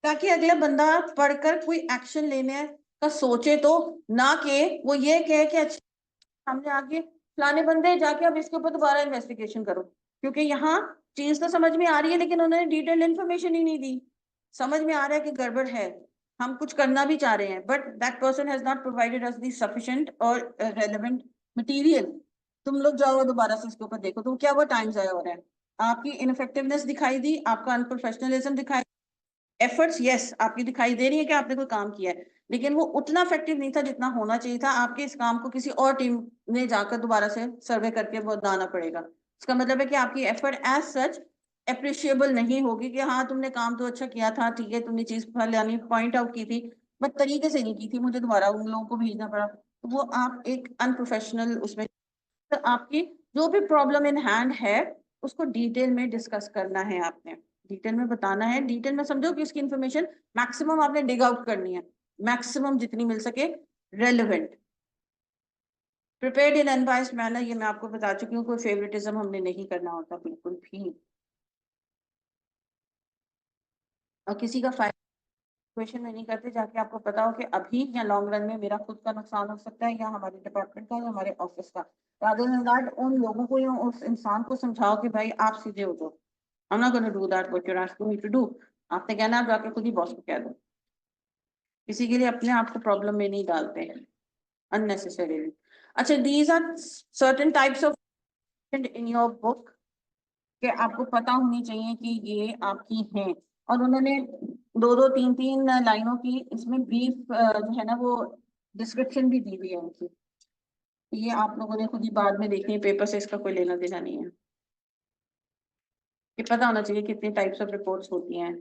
ताकि अगला बंदा पढ़कर कोई एक्शन लेने का सोचे, तो ना कि वो ये कहे कि अच्छा सामने आके फलाने बंदे जाके अब इसके ऊपर दोबारा इन्वेस्टिगेशन करो, क्योंकि यहाँ चीज तो समझ में आ रही है लेकिन उन्होंने डिटेल इन्फॉर्मेशन ही नहीं दी। समझ में आ रहा है कि गड़बड़ है, हम कुछ करना भी चाह रहे हैं, but that person has not provided us the sufficient और रेलेवेंट मटेरियल। तुम लोग जाओ दोबारा से इसके ऊपर देखो, तो क्या वो टाइम जाया हो रहा है, आपकी इनफेक्टिवनेस दिखाई दी, आपका अनप्रोफेशनलिज्म दिखाई, एफर्ट्स यस आपकी दिखाई दे रही है कि आपने कोई काम किया है, लेकिन वो उतना इफेक्टिव नहीं था जितना होना चाहिए था। आपके इस काम को किसी और टीम ने जाकर दोबारा से सर्वे करके वो बनाना पड़ेगा। इसका मतलब है कि आपकी एफर्ट एज सच अप्रिशिएबल नहीं होगी कि हाँ तुमने काम तो अच्छा किया था, ठीक है, तुमने चीज फलानी पॉइंट आउट की थी बट तरीके से नहीं की थी, मुझे दोबारा उन लोगों को भेजना पड़ा, तो वो आप एक अनप्रोफेशनल उसमें। तो आपकी जो भी प्रॉब्लम इन हैंड है उसको डिटेल में डिस्कस करना है, आपने डिटेल में बताना है, डिटेल में समझो कि उसकी इंफॉर्मेशन मैक्सिमम आपने डिग आउट करनी है, मैक्सिमम जितनी मिल सके relevant, prepared in unbiased manner. ये मैं आपको बता चुकी हूँ, कोई फेवरेटिज्म हमने नहीं करना होता बिल्कुल भी, और किसी का फायदा क्वेश्चन में नहीं करते जाके आपको पता हो कि अभी या लॉन्ग रन में मेरा खुद का नुकसान हो सकता है या हमारे डिपार्टमेंट का या हमारे ऑफिस का। रादर देन दैट उन लोगों को या उस इंसान को समझाओ कि भाई आप सीधे हो जाओ, I'm not going to do that what you're asking me to do। आपने कहना आप जाके खुद ही बॉस को कह दो, किसी के लिए अपने आप को प्रॉब्लम में नहीं डालते हैं unnecessarily। अच्छा, these are certain types of in your book कि आपको पता होनी चाहिए कि ये आपकी हैं, और उन्होंने दो दो तीन तीन लाइनों की इसमें ब्रीफ जो है ना वो डिस्क्रिप्शन भी दी हुई है उनकी। ये आप लोगों ने खुद ही बाद में देखनी है, पेपर से इसका कोई लेना देना नहीं है। ये पता होना चाहिए कितनी टाइप्स ऑफ रिपोर्ट्स होती हैं।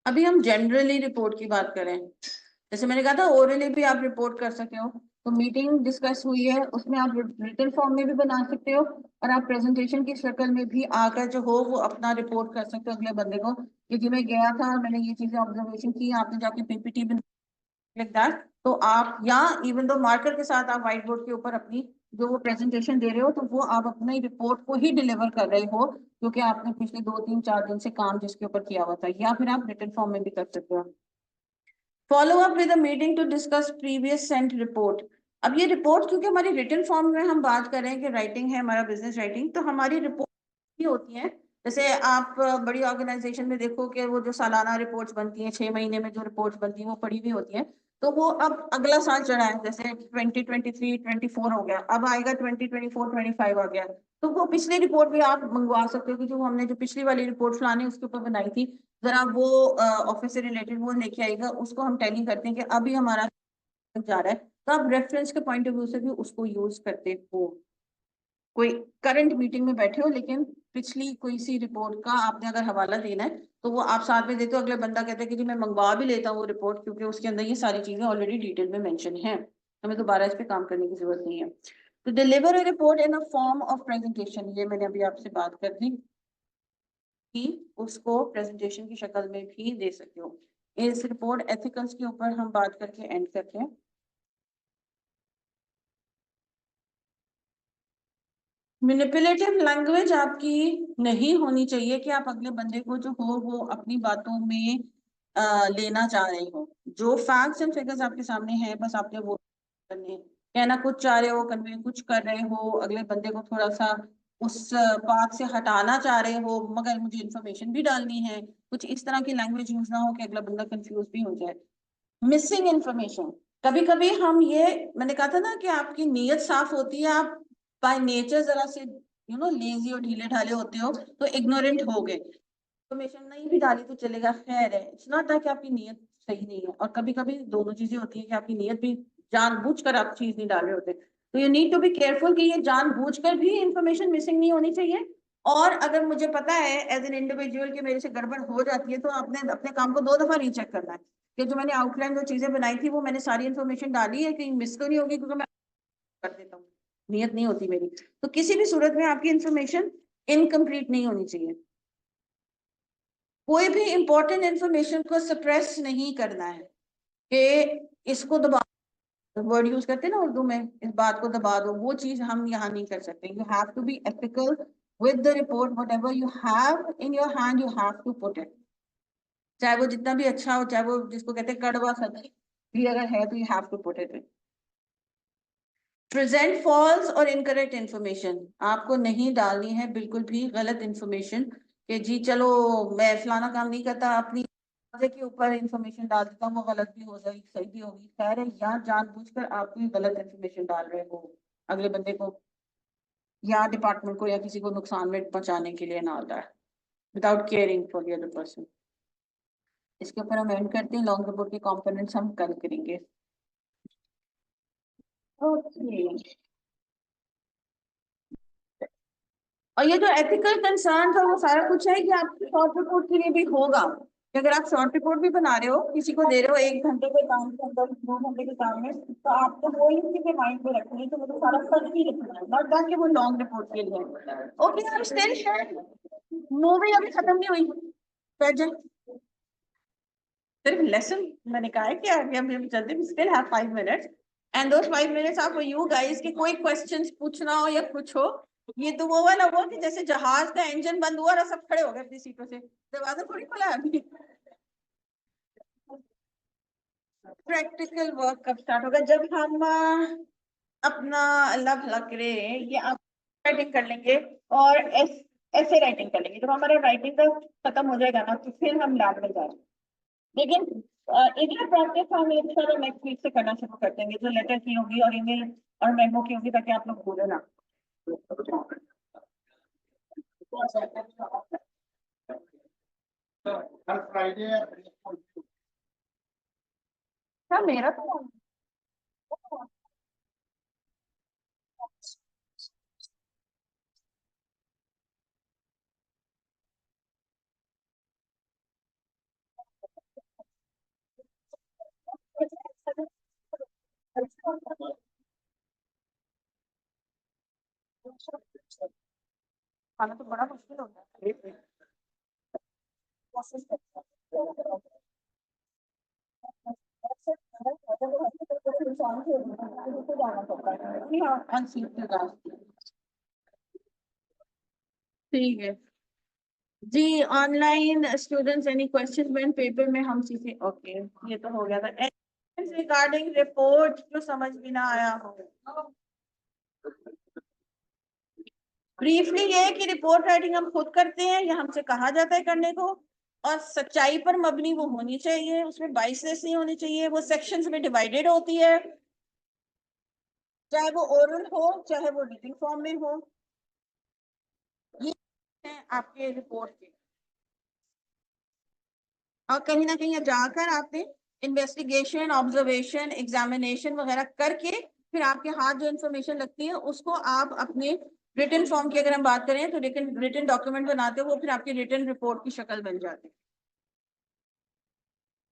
अभी हम जनरली रिपोर्ट की बात करें, जैसे मैंने कहा था ओरली भी आप रिपोर्ट कर सकते हो। तो मीटिंग डिस्कस हुई है उसमें आप रिटन फॉर्म में भी बना सकते हो, और आप प्रेजेंटेशन की शक्ल में भी आकर जो हो वो अपना रिपोर्ट कर सकते हो अगले बंदे को कि जी मैं गया था और मैंने ये चीजें ऑब्जर्वेशन की, आपने जाके पीपीटी लाइक दैट। तो आप या इवन दो मार्कर के साथ आप व्हाइट बोर्ड के ऊपर अपनी जो वो प्रेजेंटेशन दे रहे हो तो वो आप अपनी रिपोर्ट को ही डिलीवर कर रहे हो, क्योंकि आपने पिछले 2 3 4 दिन से काम जिसके ऊपर किया हुआ था। या फिर आप रिटन फॉर्म में भी कर सकते हो। Follow up with a meeting to discuss previous sent report. अब ये रिपोर्ट क्योंकि हमारी रिटन फॉर्म में हम बात कर रहे हैं कि राइटिंग है हमारा बिजनेस राइटिंग, तो हमारी रिपोर्ट भी होती है। जैसे आप बड़ी ऑर्गेनाइजेशन में देखो कि वो जो सालाना रिपोर्ट्स बनती हैं 6 महीने में जो रिपोर्ट्स बनती हैं वो पड़ी हुई होती हैं। तो वो अब अगला साल चढ़ा है, जैसे 2023-24 हो गया, अब आएगा 2024-25 आ गया। तो वो पिछली रिपोर्ट भी आप मंगवा सकते हो कि जो हमने जो पिछली वाली रिपोर्ट फलाने उसके ऊपर बनाई थी, जरा वो ऑफिस से रिलेटेड वो लेके आएगा, उसको हम टैली करते हैं कि अभी हमारा जा रहा है। तो आप रेफरेंस के पॉइंट ऑफ व्यू से भी उसको यूज करते हो। कोई करंट मीटिंग में बैठे हो लेकिन पिछली कोई सी रिपोर्ट का आपने अगर हवाला देना है तो वो आप साथ में देते हो, अगले बंदा कहता है कि जी मैं मंगवा भी लेता हूँ वो रिपोर्ट क्योंकि उसके अंदर ये सारी चीजें ऑलरेडी डिटेल में मेंशन है, हमें दोबारा इस पे काम करने की जरूरत नहीं है। तो deliver a report in a form of presentation, ये मैंने अभी आपसे बात कर दी कि उसको प्रेजेंटेशन की शक्ल में भी दे सकते हो। इस रिपोर्ट एथिकल्स के ऊपर हम बात करके एंड करते हैं। मैनिपुलेटिव लैंग्वेज आपकी नहीं होनी चाहिए कि आप अगले बंदे को जो हो वो अपनी बातों में लेना चाह रहे हो। जो फैक्ट्स एंड फिगर्स आपके सामने हैं बस आपने वो करने हैं। कहना कुछ चाह रहे हो कन्वे कुछ कर रहे हो, अगले बंदे को थोड़ा सा उस पाथ से हटाना चाह रहे हो, मगर मुझे इन्फॉर्मेशन भी डालनी है। कुछ इस तरह की लैंग्वेज यूज ना हो कि अगला बंदा कंफ्यूज भी हो जाए। मिसिंग इन्फॉर्मेशन, कभी कभी हम ये, मैंने कहा था ना कि आपकी नीयत साफ होती है, आप बाय नेचर जरा से लेजी और ढीले ढाले होते हो तो इग्नोरेंट हो गए, इन्फॉर्मेशन नहीं भी डाली तो चलेगा, खैर है। इट्स नॉट दैट कि आपकी नीयत सही नहीं है, और कभी कभी दोनों चीजें होती है कि आपकी नीयत भी जानबूझकर आप चीज नहीं डाल रहे होते। तो you need to be careful कि ये जानबूझकर भी इंफॉर्मेशन मिसिंग नहीं होनी चाहिए। और अगर मुझे पता है एज एन इंडिविजुअल कि मेरे से गड़बड़ हो जाती है तो आपने अपने काम को 2 दफा नहीं चेक करना है कि जो मैंने आउटलाइन जो चीजें बनाई थी वो मैंने सारी इन्फॉर्मेशन डाली है, कहीं मिस तो नहीं होगी, क्योंकि मैं कर देता हूँ, नियत नहीं होती मेरी। तो किसी भी सूरत में आपकी इन्फॉर्मेशन इनकम्प्लीट नहीं होनी चाहिए। कोई भी इंपॉर्टेंट इंफॉर्मेशन को सप्रेस नहीं करना है कि इसको दबा, वर्ड यूज करते हैं ना उर्दू में, इस बात को दबा दो, वो चीज हम यहाँ नहीं कर सकते। You have to be ethical with the report, whatever you have in your hand you have to put it, चाहे वो जितना भी अच्छा हो, चाहे वो जिसको कहते हैं कड़वा सच भी अगर है तो you have to put it. Present false और इनकरेक्ट इन्फॉर्मेशन आपको नहीं डालनी है, बिल्कुल भी गलत इन्फॉर्मेशन कि जी चलो मैं फलाना काम नहीं करता, अपनी के ऊपर इंफॉर्मेशन डाल देता हूँ, वो गलत भी हो जाएगी सही भी होगी, खैर है, या जानबूझकर आप कोई गलत इन्फॉर्मेशन डाल रहे हो अगले बंदे को या डिपार्टमेंट को या किसी को नुकसान में पहुंचाने के लिए ना होता है, without caring for the other person. इसके ऊपर हम एंड करते हैं, लॉन्ग रिपोर्ट के कंपोनेंट्स हम कल करेंगे। ओके, और ये जो एथिकल कंसर्न था वो सारा कुछ है कि आपकी शॉर्ट रिपोर्ट के लिए भी होगा कि अगर आप शॉर्ट रिपोर्ट भी बना रहे हो, किसी को दे रहे हो 1 घंटे के काम के अंदर 2 घंटे के काम में, तो आपको वो इसी के माइंड में रखना है, तो मुझे सारा सच ही लिखना है, नॉट दैट कि वो लॉन्ग रिपोर्ट के लिए। ओके, हम स्टिल है, मूवी अभी खत्म नहीं हुई, फैजल सिर्फ लेसन मैंने कहा है कि आगे हम चलते, we still have 5 minutes, and those 5 minutes are for you guys कि कोई क्वेश्चंस पूछना हो या कुछ हो। ये तो वो वाला हुआ कि जैसे जहाज का इंजन बंद हुआ और सब खड़े हो गए अपनी सीटों से, दरवाजा थोड़ी खुला है अभी। प्रैक्टिकल वर्क कब स्टार्ट होगा? जब हम अपना अल्लाह भला करे ये आप राइटिंग कर लेंगे और ऐसे राइटिंग कर लेंगे, जब हमारा राइटिंग का खत्म हो जाएगा ना तो फिर हम लैब में जाएंगे। लेकिन इधर प्रैक्टिस हम इंशाल्लाह नेक्स्ट वीक से करना शुरू कर देंगे, जो लेटर की होगी और ईमेल और मेमो की होगी, ताकि आप लोग भूले ना। हर फ्राइडे हाँ मेरा तो खाना तो बड़ा मुश्किल होता है। कोशिश करते हैं। हाँ, ठीक है जी। Online students any question when paper में हम सीखे, ओके ये तो हो गया था। रिगार्डिंग रिपोर्ट जो समझ में ना आया हो, ब्रीफली ये है कि रिपोर्ट राइटिंग हम खुद करते हैं या हमसे कहा जाता है करने को, और सच्चाई पर मबनी वो होनी चाहिए, उसमें बाइसेस नहीं होनी चाहिए, वो सेक्शंस में डिवाइडेड होती है, चाहे वो ओरल हो चाहे वो रीडिंग फॉर्म में हो। ये है आपके रिपोर्ट के। और कहीं ना कहीं जाकर आपने इन्वेस्टिगेशन, ऑब्जर्वेशन, एग्जामिनेशन वगैरह करके फिर आपके हाथ जो इन्फॉर्मेशन लगती है उसको आप अपने रिटन फॉर्म की अगर हम बात करें तो रिटन डॉक्यूमेंट बनाते हो, वो फिर आपकी रिटन रिपोर्ट की शक्ल बन जाती है।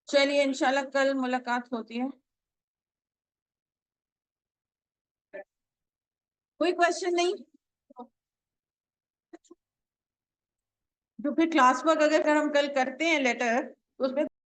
चलिए इंशाल्लाह कल मुलाकात होती है। कोई क्वेश्चन नहीं? जो फिर क्लास वर्क अगर हम कल करते हैं लेटर, तो उसमें